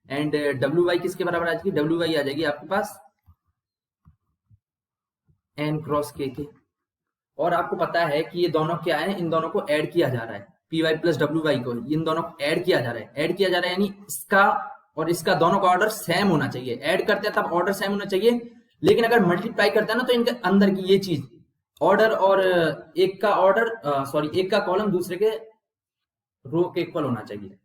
एंड डब्ल्यू वाई किसके बराबर आ जाएगी, डब्ल्यू वाई आ जाएगी आपके पास एन क्रॉस के। और आपको पता है कि ये दोनों क्या है, इन दोनों को ऐड किया जा रहा है, P Y plus W Y को इन दोनों को ऐड किया जा रहा है, ऐड किया जा रहा है यानी इसका और इसका दोनों का ऑर्डर सेम होना चाहिए, ऐड करते हैं तब ऑर्डर सेम होना चाहिए, लेकिन अगर मल्टीप्लाई करते हैं ना तो इनके अंदर की ये चीज ऑर्डर और एक का ऑर्डर सॉरी एक का कॉलम दूसरे के रो के इक्वल होना चाहिए,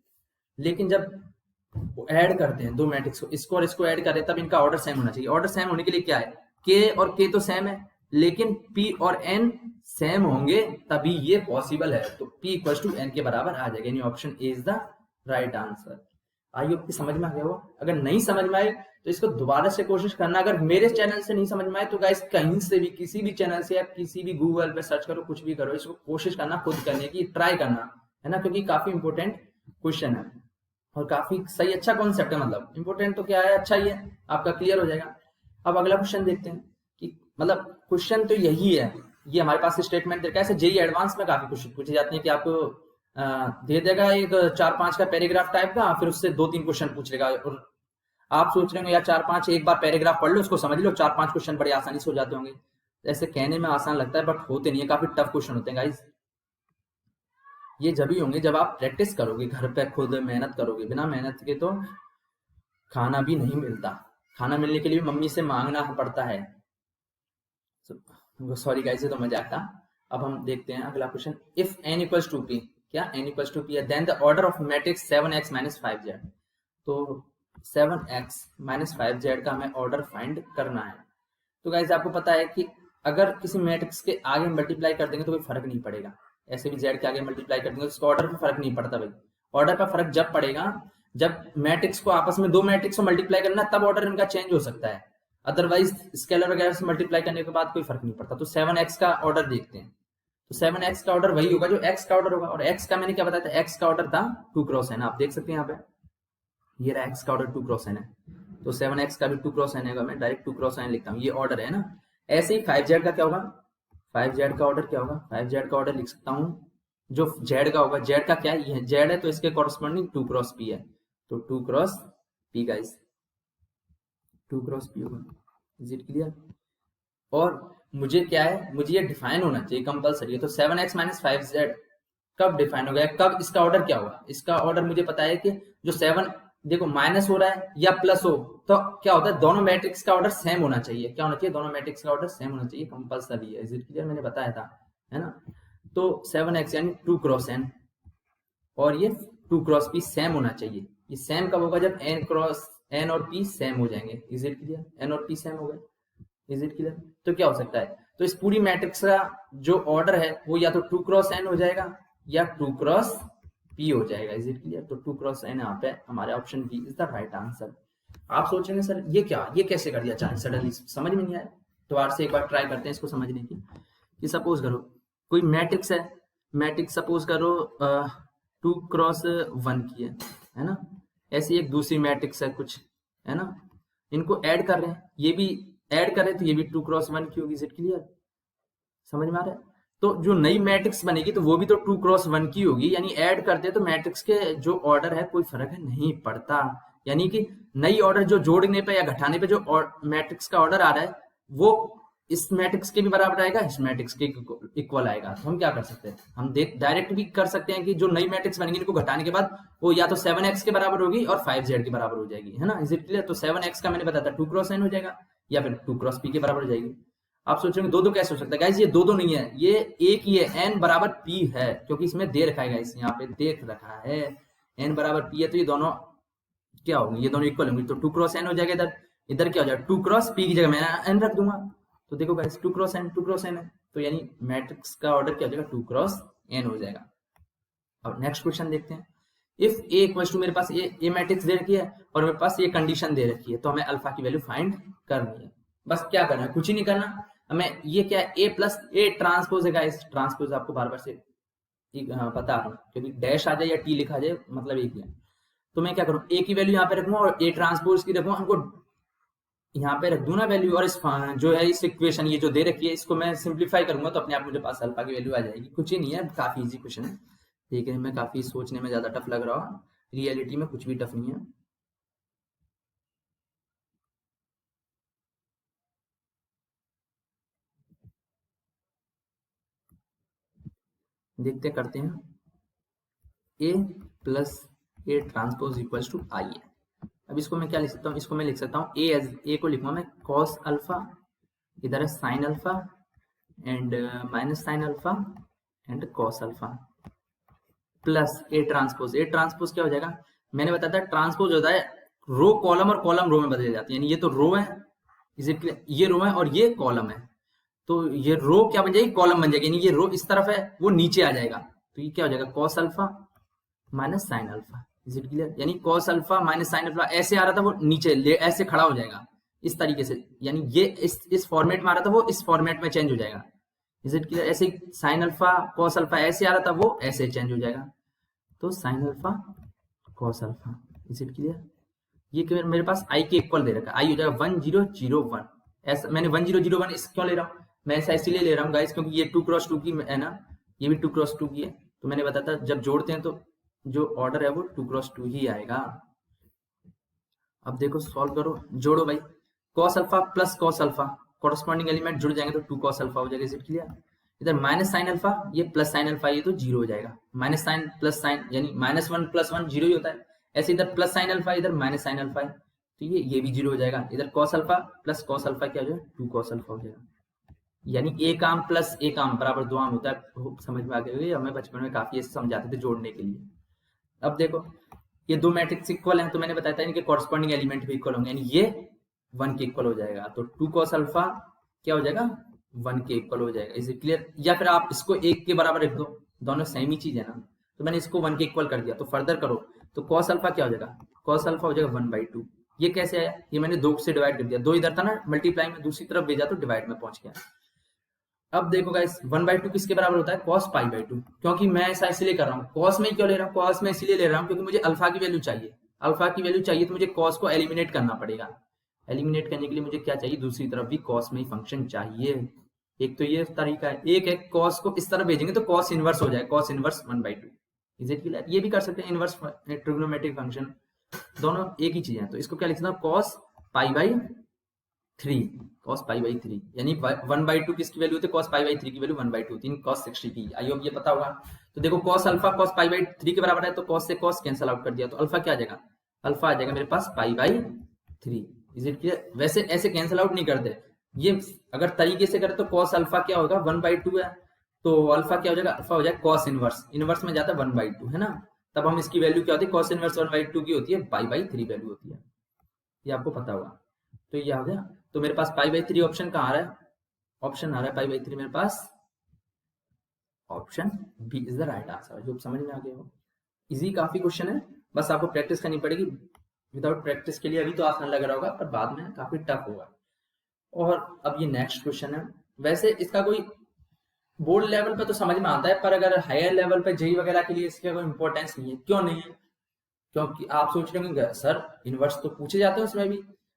लेकिन जब ऐड करते हैं दो मैट्रिक्स को, इसको और इसको ऐड करें तब इनका ऑर्डर सेम होना चाहिए। ऑर्डर सेम होने के लिए क्या है, के और के तो सेम है लेकिन पी और एन सेम होंगे तभी ये पॉसिबल है, तो p इक्वल टू एन के बराबर आ जाएगा, यानी option A is the right answer. I hope कि समझ में आ गया हो, अगर नहीं समझ में आए तो इसको दोबारा से कोशिश करना, अगर मेरे चैनल से नहीं समझ में आए तो गाइस कहीं से भी किसी भी चैनल से या किसी भी गूगल पे सर्च करो, कुछ भी करो, इसको कोशिश करना खुद करने की, ट्राई करना है ना, क्योंकि काफी इंपॉर्टेंट क्वेश्चन है और काफी सही अच्छा कॉन्सेप्ट है, मतलब इंपॉर्टेंट तो क्या है, अच्छा ही है, आपका क्लियर हो जाएगा। अब अगला क्वेश्चन देखते हैं कि मतलब क्वेश्चन तो यही है, ये हमारे पास स्टेटमेंट देखा है, जेई एडवांस में काफी क्वेश्चन पूछे जाते हैं कि आपको दे देगा एक 4-5 का पैराग्राफ टाइप का, फिर उससे 2-3 क्वेश्चन पूछ लेगा और आप सोच रहे हो यार 4-5 एक बार पैराग्राफ पढ़ लो उसको समझ लो, 4-5 क्वेश्चन बड़े आसानी से हो जाते होंगे, ऐसे कहने में आसान लगता है बट होते नहीं है, काफी टफ क्वेश्चन होते हैं गाइस। ये जब ही होंगे जब आप प्रैक्टिस करोगे, घर पे खुद मेहनत करोगे, बिना मेहनत के तो खाना भी नहीं मिलता, खाना मिलने के लिए मम्मी से मांगना पड़ता है। सॉरी गाइस ये तो मजाक था। अब हम देखते हैं अगला question, if n equals to p, क्या n इक्वल्स टू p है, then the order of matrix 7x - 5z, तो 7x - 5z का हमें ऑर्डर फाइंड करना है। तो गाइस आपको पता है कि अगर किसी मैट्रिक्स के आगे मल्टीप्लाई कर देंगे तो कोई फर्क नहीं पड़ेगा, ऐसे भी z के आगे मल्टीप्लाई कर देंगे तो उसका ऑर्डर पर फर्क नहीं पड़ता भाई, ऑर्डर पर फर्क जब पड़ेगा जब मैट्रिक्स को आपस में दो मैट्रिक्स को मल्टीप्लाई करना तब ऑर्डर इनका चेंज हो सकता है, अदरवाइज स्केलर वगैरह से मल्टीप्लाई करने के बाद कोई फर्क नहीं पड़ता। तो 7x का ऑर्डर देखते हैं, तो 7x का ऑर्डर वही होगा जो x का ऑर्डर होगा, और x का मैंने क्या बताया था, x का ऑर्डर था 2 क्रॉस n, आप देख सकते हैं यहाँ पे ये रहा x का ऑर्डर 2 क्रॉस n है, तो 7x का भी 2 क्रॉस n है, मैं डायरेक्ट 2 क्रॉस n लिखता हूँ, ये ऑर्डर है ना। ऐसे ही 5z का क्या होगा, 5z का ऑर्डर क्या होगा, 5z का ऑर्डर लिख सकता हूँ जो z का होगा, z का क्या है, ये z है तो इसके कॉरस्पॉन्डिंग 2 क्रॉस p है, तो 2 cross p guys, 2 cross p होगा, इज इट क्लियर। और मुझे क्या है, मुझे ये डिफाइन होना चाहिए कंपलसरी है, तो 7x - 5z कब डिफाइन हो गया, कब इसका ऑर्डर क्या होगा, इसका ऑर्डर मुझे पता है कि जो 7 देखो माइनस हो रहा है या प्लस हो तो क्या होता है, दोनों मैट्रिक्स का ऑर्डर सेम होना चाहिए, क्या होना चाहिए, दोनों मैट्रिक्स का ऑर्डर सेम होना चाहिए, कंपलसरी है, इज इट क्लियर, मैंने बताया था है ना। तो 7x यानी 2 क्रॉस n और ये 2 क्रॉस p सेम होना चाहिए, ये सेम कब होगा? जब एन क्रॉस एन और पी सेम हो जाएंगे। Is it clear? एन और पी सेम हो गए। Is it clear? तो क्या हो सकता है? तो इस पूरी मैट्रिक्स का जो ऑर्डर है वो या तो 2 क्रॉस एन हो जाएगा या 2 क्रॉस पी हो जाएगा। Is it clear? तो 2 क्रॉस एन यहाँ पे हमारे option B is the right answer. आप सोचेंगे सर ये क्या, ये कैसे कर दिया अचानक सडनली, समझ में नहीं आया। तो आर से एक बार ट्राई करते हैं इसको समझने की। कि सपोज करो कोई मैट्रिक्स है, मैट्रिक्स सपोज करो 2 क्रॉस 1 की है ना। ऐसी एक दूसरी मैट्रिक्स है कुछ, है ना। इनको ऐड कर रहे हैं, ये भी ऐड कर रहे हैं तो ये भी 2 क्रॉस 1 की होगी। Is it clear? समझ में आ रहा है? तो जो नई मैट्रिक्स बनेगी तो वो भी तो 2 क्रॉस 1 की होगी, यानी ऐड करते हैं तो मैट्रिक्स के जो ऑर्डर है कोई फर्क नहीं पड़ता। यानी कि नई ऑर्डर जो जोड़ने पे या घटाने पे जो मैट्रिक्स का ऑर्डर आ रहा है वो इस मैट्रिक्स के भी बराबर आएगा, इस मैट्रिक्स के इक्वल आएगा। तो हम क्या कर सकते हैं? हम डायरेक्ट भी कर सकते हैं कि जो नई मैट्रिक्स बनेगी इनको घटाने के बाद वो या तो 7x के बराबर होगी और 5z के बराबर हो जाएगी, है ना। Is it clear? तो 7x का मैंने बताया था 2 क्रॉस n हो जाएगा या फिर 2 क्रॉस p के बराबर हो जाएगी। आप सोचेंगे दो दो कैसे हो सकता है? गाइस ये दो दो नहीं है, ये एक ही है। n बराबर p है क्योंकि इसमें दे रखा है गाइस, यहाँ पे देख रखा है n बराबर p है, तो ये दोनों क्या होंगे? ये दोनों इक्वल होंगे। तो 2 क्रॉस n हो जाएगा। इधर इधर क्या हो जाएगा? 2 क्रॉस p की जगह मैं n रख दूंगा। तो देखो गाइस 2 क्रॉस n है, तो यानी मैट्रिक्स का ऑर्डर क्या हो जाएगा? 2 क्रॉस n हो जाएगा। अब नेक्स्ट क्वेश्चन देखते हैं। इफ a इक्वल्स टू, मेरे पास ये मैट्रिक्स दे रखी है और मेरे पास ये कंडीशन दे रखी है, तो हमें अल्फा की वैल्यू फाइंड करनी है। बस क्या करना है? कुछ ही नहीं करना हमें। ये क्या है? a प्लस a ट्रांसपोज है गाइस। ट्रांसपोज आपको बार बार से पता है क्योंकि डैश आ जाए या टी लिखा जाए मतलब एक ही है। तो मैं क्या करूँ? a की वैल्यू यहाँ पे रखूँ और a ट्रांसपोज की रखूँ, हमको यहाँ पे रख दूं ना वैल्यू, और इस जो है इस इक्वेशन ये जो दे रखी है इसको मैं सिंप्लीफाई करूंगा तो अपने आप मुझे पास अल्फा की वैल्यू आ जाएगी। कुछ ही नहीं है, काफी इजी क्वेश्चन है। देखने में काफी सोचने में ज्यादा टफ लग रहा हो, रियलिटी में कुछ भी टफ नहीं है। देखते करते हैं। a plus A transpose equals to I है। अब इसको मैं क्या लिख सकता हूँ? इसको मैं लिख सकता हूँ ए को लिखूंगा मैं कॉस अल्फा, इधर है sine alpha and minus sine alpha and cos alpha plus A transpose. A transpose क्या हो जाएगा? मैंने बताया था ट्रांसपोज होता है रो कॉलम और कॉलम रो में बदल जाती है। यानी ये तो रो है, इज इट क्लियर? ये रो है और ये कॉलम है, तो ये रो क्या बन जाएगी? कॉलम बन जाएगी। यानी ये रो इस तरफ है वो नीचे आ जाएगा, तो ये क्या हो जाएगा? Cos alpha minus sine alpha. Is it clear? यानी cos alpha minus sine alpha ऐसे आ रहा था वो नीचे ऐसे खड़ा हो जाएगा इस तरीके से, यानी ये इस फॉर्मेट में आ रहा था वो इस फॉर्मेट में चेंज हो जाएगा। Is it clear? ऐसे साइन अल्फा कॉस अल्फा ऐसे आ रहा था वो ऐसे चेंज हो जाएगा, तो sine alpha cos alpha. Is it clear? ये मेरे पास आई के इक्वल दे रखा है, आई हो जाएगा 1001। ऐसा मैंने 1001 इस क्यों ले रहा हूँ? मैं ऐसा इसलिए ले रहा हूँ गाइस क्योंकि ये 2 क्रॉस 2 की है ना, ये भी 2 क्रॉस 2 की है। तो मैंने बताया था जब जोड़ते हैं तो जो ऑर्डर है वो 2 क्रॉस 2 ही आएगा। अब देखो सॉल्व करो, जोड़ो भाई। Cos alpha plus cos alpha, corresponding element जुड़ जाएंगे तो 2 कॉस अल्फा हो जाएगा। Is it clear? इधर माइनस साइन अल्फा, ये प्लस साइन अल्फा, ये तो जीरो हो जाएगा। माइनस साइन प्लस साइन यानी -1 + 1 जीरो ही होता है। ऐसे इधर प्लस साइन अल्फा, इधर माइनस साइन अल्फा है, तो ये भी जीरो हो जाएगा। इधर cos alpha plus cos alpha क्या हो जाएगा? 2 कॉस अल्फा हो जाएगा। यानी एक आम प्लस एक आम बराबर 2 आम होता है। समझ में आ गई? हमें बचपन में काफी ऐसे समझाते थे जोड़ने के लिए। अब देखो ये दो मैट्रिक्स इक्वल हैं, तो मैंने बताया था इनके कॉरस्पॉन्डिंग एलिमेंट भी इक्वल होंगे, यानी ये 1 के इक्वल हो जाएगा। तो 2 कॉस अल्फा क्या हो जाएगा? 1 के इक्वल हो जाएगा। Is it clear? या फिर आप इसको 1 के बराबर रख दो, दोनों सेम ही चीज है ना। तो मैंने इसको 1 के इक्वल कर दिया, तो फर्दर करो तो कॉस अल्फा क्या हो जाएगा? कॉस अल्फा हो जाएगा 1/2। ये कैसे आया? ये मैंने 2 से डिवाइड कर दिया, 2 इधर था ना मल्टीप्लाई में, दूसरी तरफ भेजा तो डिवाइड में पहुंच गया। अब देखो गाइस 1/2 किसके बराबर होता है? cos π/2। क्योंकि मैं ऐसा इसलिए कर रहा हूँ, cos में क्यों ले रहा हूँ? cos में इसलिए ले रहा हूँ क्योंकि मुझे अल्फा की वैल्यू चाहिए। अल्फा की वैल्यू चाहिए तो मुझे cos को एलिमिनेट करना पड़ेगा। एलिमिनेट करने के लिए मुझे क्या चाहिए? दूसरी तरफ भी cos में ही फंक्शन चाहिए। एक तो ये तरीका है, एक है cos को इस तरफ भेजेंगे तो cos इनवर्स हो जाए, cos inverse 1/2। Is it clear? ये भी कर सकते हैं इनवर्स ट्रिग्नोमेट्रिक फंक्शन, दोनों एक ही चीज है। तो इसको क्या लिखना? cos π/3, cos π/3 यानी 1/2 किसकी वैल्यू होती है? cos π/3 की वैल्यू 1/2 होती है, cos 60 की। आई होप ये पता होगा। तो देखो cos अल्फा cos π/3 के बराबर है, तो cos से cos कैंसिल आउट कर दिया, तो अल्फा क्या आ जाएगा? अल्फा आ जाएगा मेरे पास π/3। Is it clear? वैसे ऐसे कैंसिल आउट नहीं करते, ये अगर तरीके से करें तो cos अल्फा क्या होगा? 1/2 है, तो अल्फा क्या हो जाएगा? अल्फा हो जाएगा cos इनवर्स, इनवर्स में जाता है 1/2, है ना। तब हम इसकी वैल्यू क्या होती है, cos इनवर्स 1/2 की होती है पाई/3 वैल्यू होती है, ये आपको पता होगा। तो ये आ गया, तो मेरे पास पाई/3 ऑप्शन कहाँ आ रहा है, ऑप्शन आ रहा है पाई/3 मेरे पास, option B is the right answer. जो समझ में आ गया हो, इजी काफी क्वेश्चन है, बस आपको प्रैक्टिस करनी पड़ेगी। विदाउट प्रैक्टिस के लिए अभी तो आसान लग रहा होगा, पर बाद में काफी टफ होगा। और अब ये नेक्स्ट क्वेश्चन है, वैसे इसका कोई बोर्ड लेवल पे तो समझ में आता है, पर अगर हायर लेवल पे जेई वगैरह के लिए इसका कोई इंपॉर्टेंस नहीं है। क्यों नहीं है, क्योंकि आप सोच रहे होंगे सर इन्वर्स तो पूछे जाते हैं उसमें भी,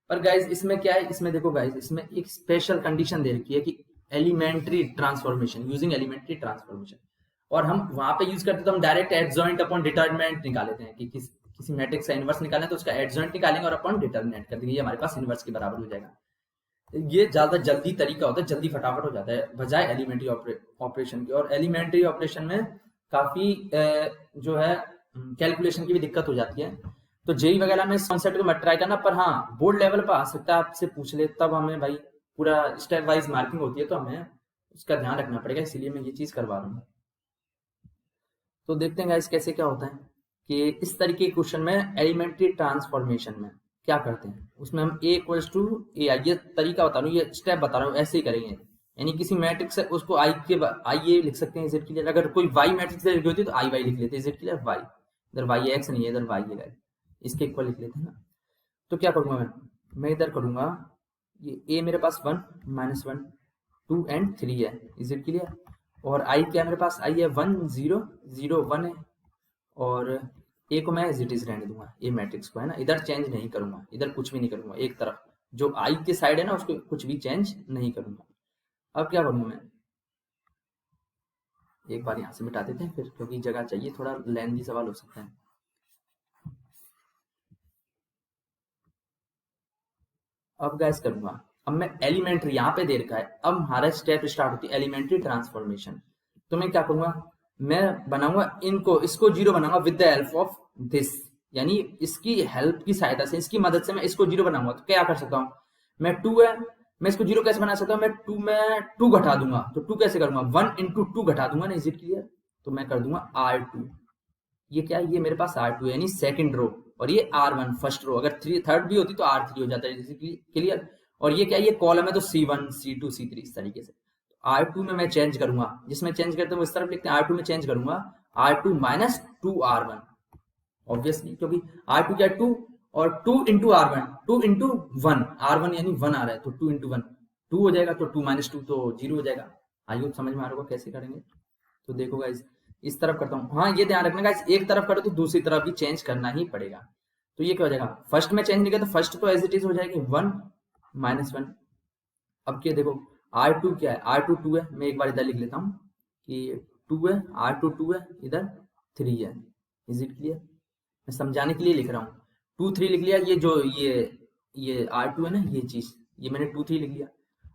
पर गाइज इसमें क्या है, इसमें देखो गाइज, इसमें एक स्पेशल कंडीशन दे रखी है कि elementary transformation, using elementary transformation, और हम वहां पे यूज करते तो हम डायरेक्ट एडजॉइंट अपॉन डिटर्मिनेंट निकाल लेते हैं कि किसी मैट्रिक्स का इन्वर्स निकालें तो उसका एडजॉइंट निकालेंगे और अपॉन डिटर्मिनेंट कर देंगे, ये हमारे पास इन्वर्स के बराबर हो जाएगा। ये ज्यादा जल्दी तरीका होता है, जल्दी फटाफट हो जाता है बजाय एलिमेंट्री ऑपरेशन के। और एलिमेंट्री ऑपरेशन में काफी जो है कैलकुलेशन की भी दिक्कत हो जाती है, तो जेई वगैरह में इस कॉन्सेप्ट को मत ट्राई करना, पर हाँ बोर्ड लेवल पर आ सकता है, आपसे पूछ ले तब हमें भाई पूरा स्टेप वाइज मार्किंग होती है, तो हमें उसका ध्यान रखना पड़ेगा, इसीलिए मैं ये चीज करवा रहा हूँ। तो देखते हैं गाइस कैसे क्या होता है कि इस तरीके के क्वेश्चन में एलिमेंट्री ट्रांसफॉर्मेशन में क्या करते हैं, उसमें हम a इक्वल्स टू ए, ये तरीका बता रहा हूँ, ये स्टेप बता रहा हूँ, ऐसे ही करेंगे। यानी किसी मैट्रिक्स है उसको आई ए लिख सकते हैं z के लिए, अगर कोई y मैट्रिक्स लिखी होती है तो आई लिख लेते हैं z के लिए, y इधर y x नहीं है, इधर y है, इसके इक्वल लिख लेते हैं ना। तो क्या करूंगा मैं इधर करूंगा, ये a मेरे पास 1 -1 2 एंड 3 है z के लिए, और i क्या मेरे पास, i है 1 0 0 1 है, और ए को मैं एज इट इज रहने दूंगा, ए मैट्रिक्स को, है ना, इधर चेंज नहीं करूंगा, इधर कुछ भी नहीं करूंगा, एक तरफ जो आई के साइड है ना उसको कुछ भी चेंज नहीं करूंगा। अब क्या करूंगा मैं, एक बार यहां से मिटा देते हैं फिर, क्योंकि जगह चाहिए, थोड़ा लेंथी सवाल हो सकता है। अब गैस करूंगा, अब मैं एलिमेंट्री यहाँ पे दे रखा है, अब हमारा स्टेप स्टार्ट होती है एलिमेंट्री ट्रांसफॉर्मेशन। तो मैं क्या करूंगा, मैं बनाऊंगा इनको, इसको जीरो बनाऊंगा with the help of this, यानी इसकी हेल्प की सहायता से, इसकी मदद से मैं इसको जीरो बनाऊंगा। तो क्या कर सकता हूँ मैं, 2 है, मैं इसको जीरो कैसे बना सकता हूँ, मैं 2 में 2 घटा दूंगा, तो 2 कैसे करूंगा, 1 इंटू 2 घटा दूंगा ना, इज इट क्लियर। तो मैं कर दूंगा R2, ये क्या है, ये मेरे पास R2 है यानी सेकंड रो, और ये R1 फर्स्ट रो, अगर थर्ड भी होती तो R3 हो जाता है, क्लियर। और ये क्या है, ये कॉलम है तो C1 C2 C3 इस तरीके से। R2 में मैं चेंज करूंगा, जिसमें चेंज करते हैं इस तरफ लिखते हैं, R2 में चेंज करूंगा R2 माइनस 2R1, ऑब्वियसली क्योंकि R2 क्या है 2, और 2 इंटू R1 2 इंटू 1, R1 यानी 1 आ रहा है, तो 2 इंटू 1 2 हो जाएगा, तो 2 माइनस 2 तो 0 हो जाएगा। आई होप समझ में आ रहा होगा कैसे करेंगे। तो देखो गाइस इस तरफ करता हूँ, हाँ ये ध्यान रखना गाइस, एक तरफ करो तो दूसरी तरफ भी चेंज करना ही पड़ेगा। तो ये क्या हो जाएगा, फर्स्ट में चेंज नहीं किया तो फर्स्ट तो एज इट इज हो जाएगी 1 -1। अब क्या देखो R2 क्या है, R2 2 है, मैं एक बार इधर लिख लेता हूँ कि 2 है, R2 2 है, इधर 3 है, इज इट क्लियर। मैं समझाने के लिए लिख रहा हूँ, 2 3 लिख लिया, ये जो ये R2 है ना, ये चीज ये मैंने 2 3 लिख लिया।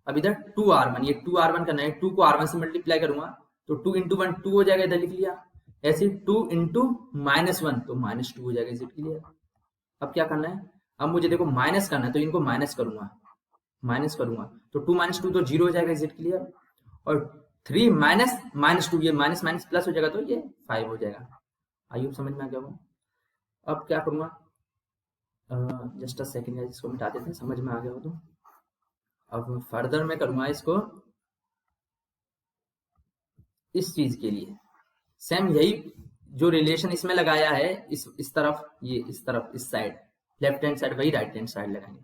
अब इधर 2R1, ये 2R1 करना है, 2 को R1 से मल्टीप्लाई करूंगा तो 2 इंटू 1 2 हो जाएगा, इधर लिख लिया। ऐसे 2 इंटू -1 तो -2 हो जाएगा, इज इट क्लियर। अब क्या करना है, अब मुझे देखो माइनस करना है, तो इनको माइनस करूंगा तो 2 - 2 तो 0 हो जाएगा, इज इट क्लियर। और 3 माइनस 2, ये माइनस माइनस प्लस हो जाएगा तो ये 5 हो जाएगा। आइए समझ में आ गया वो। अब क्या करूंगा, जस्ट अ सेकेंड, इसको मिटा देते हैं, समझ में आ गया हो तो। अब फर्दर मैं करूंगा इसको इस चीज के लिए सेम यही जो रिलेशन इसमें लगाया है, इस तरफ, ये इस तरफ, इस साइड लेफ्ट हैंड साइड वही राइट हैंड साइड लगाएंगे।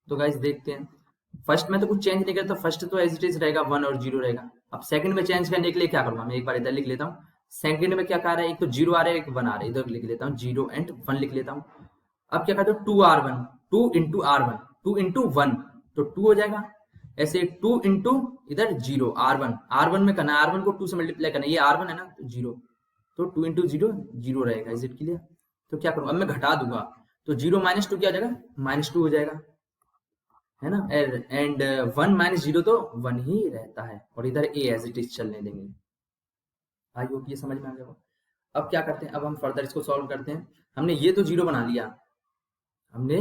तो गाइस देखते हैं, फर्स्ट में तो कुछ चेंज नहीं करता, तो फर्स्ट तो एज इट इज रहेगा 1 और 0 रहेगा। अब सेकंड में चेंज करने के लिए क्या करूंगा, मैं एक बार इधर लिख लेता हूँ, सेकंड में क्या कह रहा है, एक तो 0 आ रहा है, एक 1 आ रहा है, इधर लिख लेता हूँ 0 एंड 1 लिख लेता हूँ। अब क्या कहते हो 2R1 2 इंटू R1 2 इंटू 1 तो 2 हो जाएगा। ऐसे 2 इंटू इधर 0 R1 में करना है, R1 को 2 से मल्टीप्लाई करना है, ये R1 है ना तो 0, तो 2 इंटू 0 0 रहेगा, इज इट क्लियर। तो क्या करूंगा, अब मैं घटा दूंगा, तो 0 - 2 क्या हो जाएगा, -2 हो जाएगा, है ना। एंड 1 - 0 तो 1 ही रहता है, और इधर a एज इट इज चलने देंगे। आई होप ये समझ में आ गया। अब क्या करते हैं, अब हम फर्दर इसको सॉल्व करते हैं। हमने ये तो 0 बना लिया, हमने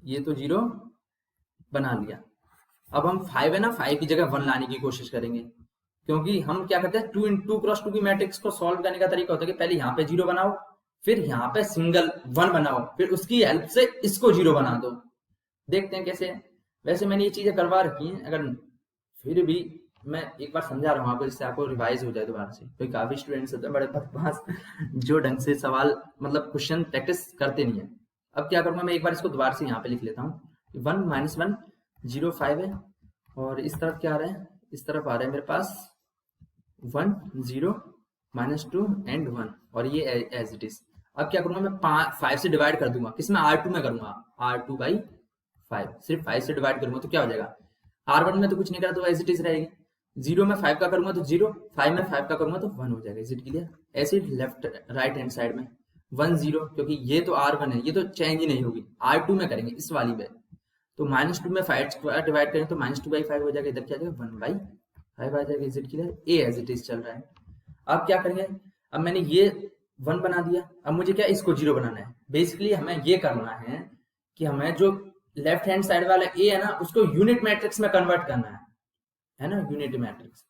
ये तो 0 बना लिया। अब हम 5 है ना, 5 की जगह 1 लाने की कोशिश करेंगे, क्योंकि हम क्या करते हैं 2 × 2 की मैट्रिक्स को सॉल्व करने का तरीका होता है कि पहले यहाँ पे 0 बनाओ फिर यहाँ पे सिंगल 1 बनाओ, फिर उसकी हेल्प से इसको 0 बना दो। देखते हैं कैसे। वैसे मैंने ये चीजें करवा रखी हैं, अगर फिर भी मैं एक बार समझा रहा हूँ आपको, जिससे आपको रिवाइज हो जाए दोबारा से। कोई काफी स्टूडेंट्स होते हैं बड़े बदमाश जो ढंग से सवाल मतलब क्वेश्चन प्रैक्टिस करते नहीं है। अब क्या करूंगा, मैं एक बार इसको दोबारा से यहाँ पे लिख लेता हूँ। 1 - 1 0 5 है, और इस तरफ क्या आ रहा है, इस तरफ आ रहा है मेरे पास 1 0 -2 एंड 1, और ये एज इट इज। अब क्या करूंगा, मैं 5 से डिवाइड कर दूंगा, किसमें, R2 में करूंगा, R2/5, सिर्फ 5 से डिवाइड करूंगा तो क्या हो जाएगा, R1 में तो कुछ नहीं करा तो एज इट इज रहेगी। 0 में 5 का करूंगा तो 0, 5 में 5 का करूंगा तो 1 हो जाएगा। Is it clear? ऐसे लेफ्ट राइट हैंड साइड में 1 0, क्योंकि ये तो R1 है, ये तो चेंज ही नहीं होगी। R2 में करेंगे इस वाली में, तो -2 में 5 डिवाइड करें तो -2/5 हो जाएगा, इधर क्या आ जाएगा 1/5 आ जाएगा। Is it clear? A as it is चल रहा है। अब क्या करेंगे, अब मैंने ये 1 बना दिया, अब मुझे क्या इसको 0 बनाना है। बेसिकली हमें ये करना है कि हमें जो लेफ्ट हैंड साइड वाला ए है ना, उसको यूनिट मैट्रिक्स में कन्वर्ट करना है ना, यूनिट मैट्रिक्स।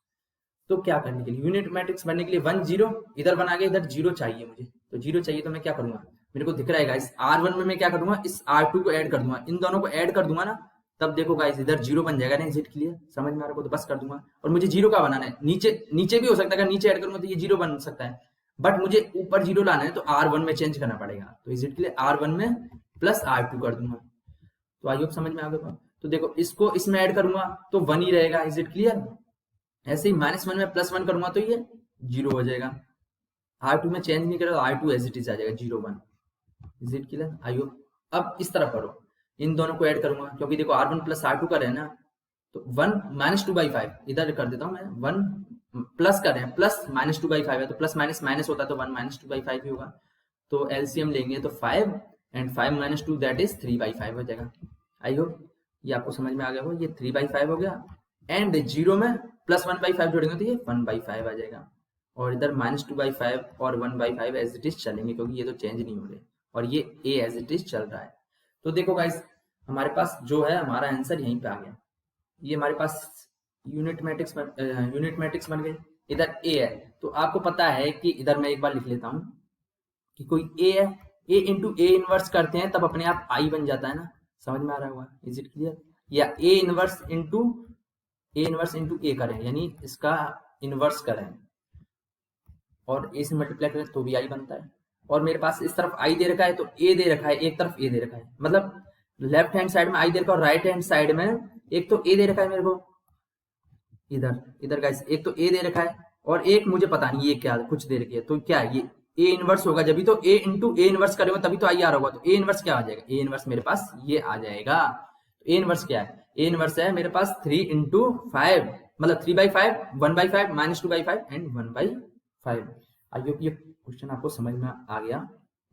तो क्या करने के लिए, यूनिट मैट्रिक्स बनने के लिए 1 0 इधर बना के, इधर 0 चाहिए मुझे, तो 0 चाहिए तो मैं क्या करूंगा, मेरे को दिख रहा है गाइस R1 में मैं क्या करूंगा, इस R2 को ऐड कर दूंगा, इन दोनों को ऐड कर दूंगा ना, तब देखो गाइस इधर 0 बन जाएगा ना। Is it clear? समझ में आ रहा हो तो बस कर दूंगा। और मुझे 0 का बनाना है, नीचे नीचे भी हो सकता है, अगर नीचे ऐड करूंगा तो ये 0 बन सकता है, बट मुझे ऊपर 0 लाना है तो R1 में चेंज करना पड़ेगा। तो इज इट क्लियर? R1 में प्लस R2 कर दूंगा। तो आई होप समझ में आ गया। तो देखो इसको इसमें ऐड करूंगा तो 1 ही रहेगा। Is it clear? ऐसे ही -1 में +1 करूंगा तो ये 0 हो जाएगा। R2 में चेंज नहीं करेगा, R2 एज इट इज आ जाएगा 0 1। Is it clear? I hope. अब इस तरफ करो, इन दोनों को ऐड करूंगा, क्योंकि देखो R1 प्लस R2 कर रहे हैं ना, तो 1 -2/5 इधर कर देता हूं मैं, 1 प्लस कर रहे हैं, प्लस -2/5 है, तो प्लस माइनस माइनस होता है तो 1 -2/5 ही होगा। तो एलसीएम लेंगे तो 5 एंड 5 - 2 दैट इज 3/5 हो जाएगा। आई होप ये आपको समझ में आ गया हो। ये 3/5 हो गया, एंड 0 में +1/5 जोड़ेंगे तो ये 1/5 आ जाएगा। और इधर -2/5 और 1/5 एज इट इज चलेंगे, क्योंकि ये तो चेंज नहीं हो रहे, और ये ए एज इट इज चल रहा है। तो देखो गाइस हमारे पास जो है, हमारा आंसर यहीं पे आ गया। ये हमारे पास यूनिट मैट्रिक्स बन गई। इधर ए है, तो आपको पता है कि इधर मैं एक बार लिख लेता हूँ कि कोई ए है, ए इंटू ए इनवर्स करते हैं तब अपने आप आई बन जाता है ना। समझ में आ रहा होगा? Is it clear? या ए इनवर्स इंटू ए करें, यानी इसका इनवर्स करें और ए से मल्टीप्लाई करें तो भी आई बनता है। और मेरे पास इस तरफ आई दे रखा है तो ए दे रखा है, एक तरफ ए दे रखा है, मतलब लेफ्ट हैंड साइड में आई दे रखा है और राइट हैंड साइड में एक तो ए दे रखा है मेरे को, इधर इधर गाइस एक तो ए दे रखा है और एक मुझे पता नहीं ये क्या कुछ दे रखी है। तो क्या है ये ए इनवर्स होगा, जब भी तो ए इंटू ए इनवर्स करेंगे तभी तो आई आ रहा होगा। तो ए इनवर्स क्या आ जाएगा, ए इनवर्स मेरे पास ये आ जाएगा। तो ए इनवर्स क्या है, ए इनवर्स है मेरे पास 3 × 5, मतलब 3/5, 1/5, -2/5 एंड 1/5। आई होप ये क्वेश्चन आपको समझ में आ गया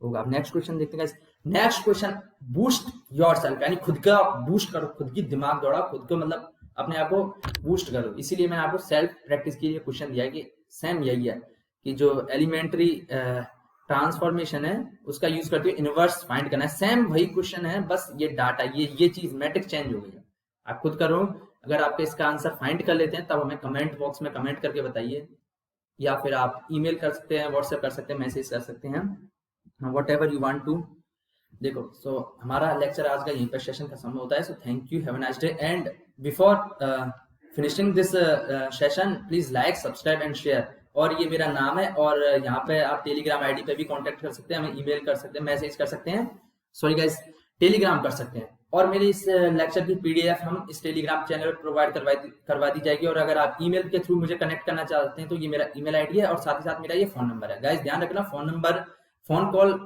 होगा। अब नेक्स्ट क्वेश्चन देखते हैं। नेक्स्ट क्वेश्चन, बूस्ट योरसेल्फ, यानी खुद का बूस्ट करो, खुद की दिमाग दौड़ाओ, खुद को मतलब अपने आप को बूस्ट करो। इसीलिए मैंने आपको सेल्फ प्रैक्टिस के लिए क्वेश्चन दिया है कि सेम यही है कि जो एलिमेंट्री ट्रांसफॉर्मेशन है उसका यूज करके इनवर्स फाइंड करना है। सेम वही क्वेश्चन है, बस ये डाटा ये चीज मैट्रिक्स चेंज हो गई है। आप खुद करो, अगर आपके इसका आंसर फाइंड कर लेते हैं तब हमें कमेंट बॉक्स में कमेंट करके बताइए, या फिर आप ईमेल कर सकते हैं, व्हाट्सएप कर सकते हैं, मैसेज कर सकते हैं, whatever you want to. देखो सो हमारा लेक्चर आज का यहीं पर सेशन खत्म होता है। सो thank you, have a nice day, and before finishing this session please like, subscribe and share. और ये मेरा नाम है, और यहाँ पे आप टेलीग्राम आईडी पे भी कांटेक्ट कर सकते हैं, हमें ईमेल कर सकते हैं, मैसेज कर सकते हैं, सॉरी गाइस टेलीग्राम कर सकते हैं। और मेरी इस लेक्चर की पीडीएफ हम इस टेलीग्राम चैनल पर प्रोवाइड करवा दी जाएगी। और अगर आप ईमेल के थ्रू मुझे कनेक्ट करना चाहते हैं तो ये मेरा ईमेल आईडी है, और साथ ही साथ मेरा ये फोन नंबर है। गाइस ध्यान रखना, फोन कॉल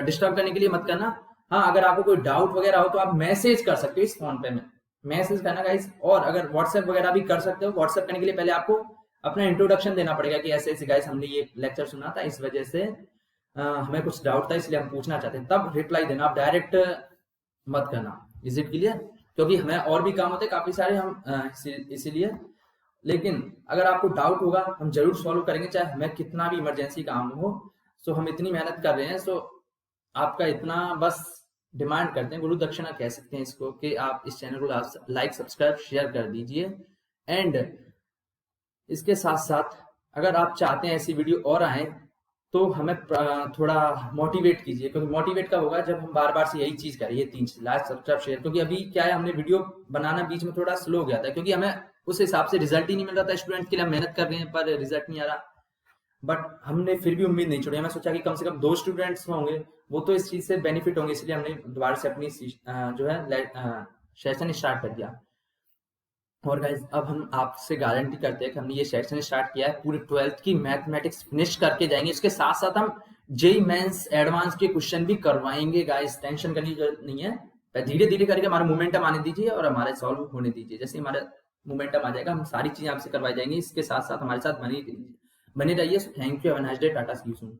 डिस्टर्ब करने के लिए मत करना। हाँ, अगर आपको कोई डाउट वगैरह हो तो आप मैसेज कर सकते हो, इस फोन पे में मैसेज करना गाइस। और अगर व्हाट्सएप वगैरह भी कर सकते हो। व्हाट्सएप करने के लिए पहले आपको अपना इंट्रोडक्शन देना पड़ेगा कि ऐसे ऐसे गाइस हमने ये लेक्चर सुना था, इस वजह से हमें कुछ डाउट था, इसलिए हम पूछना चाहते हैं, तब रिप्लाई देना, आप डायरेक्ट मत करना। Is it clear? क्योंकि हमें और भी काम होते हैं काफी सारे, हम इसीलिए। लेकिन अगर आपको डाउट होगा हम जरूर सॉल्व करेंगे, चाहे हमें कितना भी इमरजेंसी काम हो। सो हम इतनी मेहनत कर रहे हैं, सो आपका इतना बस डिमांड करते हैं, गुरु दक्षिणा कह सकते हैं इसको, कि आप इस चैनल को लाइक, सब्सक्राइब, शेयर कर दीजिए। एंड इसके साथ साथ अगर आप चाहते हैं ऐसी वीडियो और आए तो हमें थोड़ा मोटिवेट कीजिए, क्योंकि मोटिवेट कब होगा जब हम बार बार से यही चीज करें, ये 3 चीज, लाइक सब्सक्राइब शेयर। क्योंकि अभी क्या है, हमने वीडियो बनाना बीच में थोड़ा स्लो हो गया था, क्योंकि हमें उस हिसाब से रिजल्ट ही नहीं मिल रहा था। स्टूडेंट के लिए हम मेहनत कर रहे हैं पर रिजल्ट नहीं आ रहा, बट हमने फिर भी उम्मीद नहीं छोड़ी। हमें सोचा कि कम से कम 2 स्टूडेंट्स होंगे, वो तो इस चीज से बेनिफिट होंगे, इसलिए हमने दोबारा से अपनी जो है सेशन स्टार्ट कर दिया। और गाइज अब हम आपसे गारंटी करते हैं कि हमने ये सेशन स्टार्ट किया है, पूरे 12th की मैथमेटिक्स फिनिश करके जाएंगे। इसके साथ साथ हम जेई मेंस एडवांस के क्वेश्चन भी करवाएंगे गाइज, टेंशन करने की जरूरत नहीं है। धीरे धीरे करके हमारा मोमेंटम आने दीजिए और हमारे सॉल्व होने दीजिए। जैसे हमारा मोमेंटम आ जाएगा हम सारी चीजें आपसे करवाई जाएंगी। इसके साथ साथ हमारे साथ बने रहिए। So thank you, have a nice day, tata see you soon.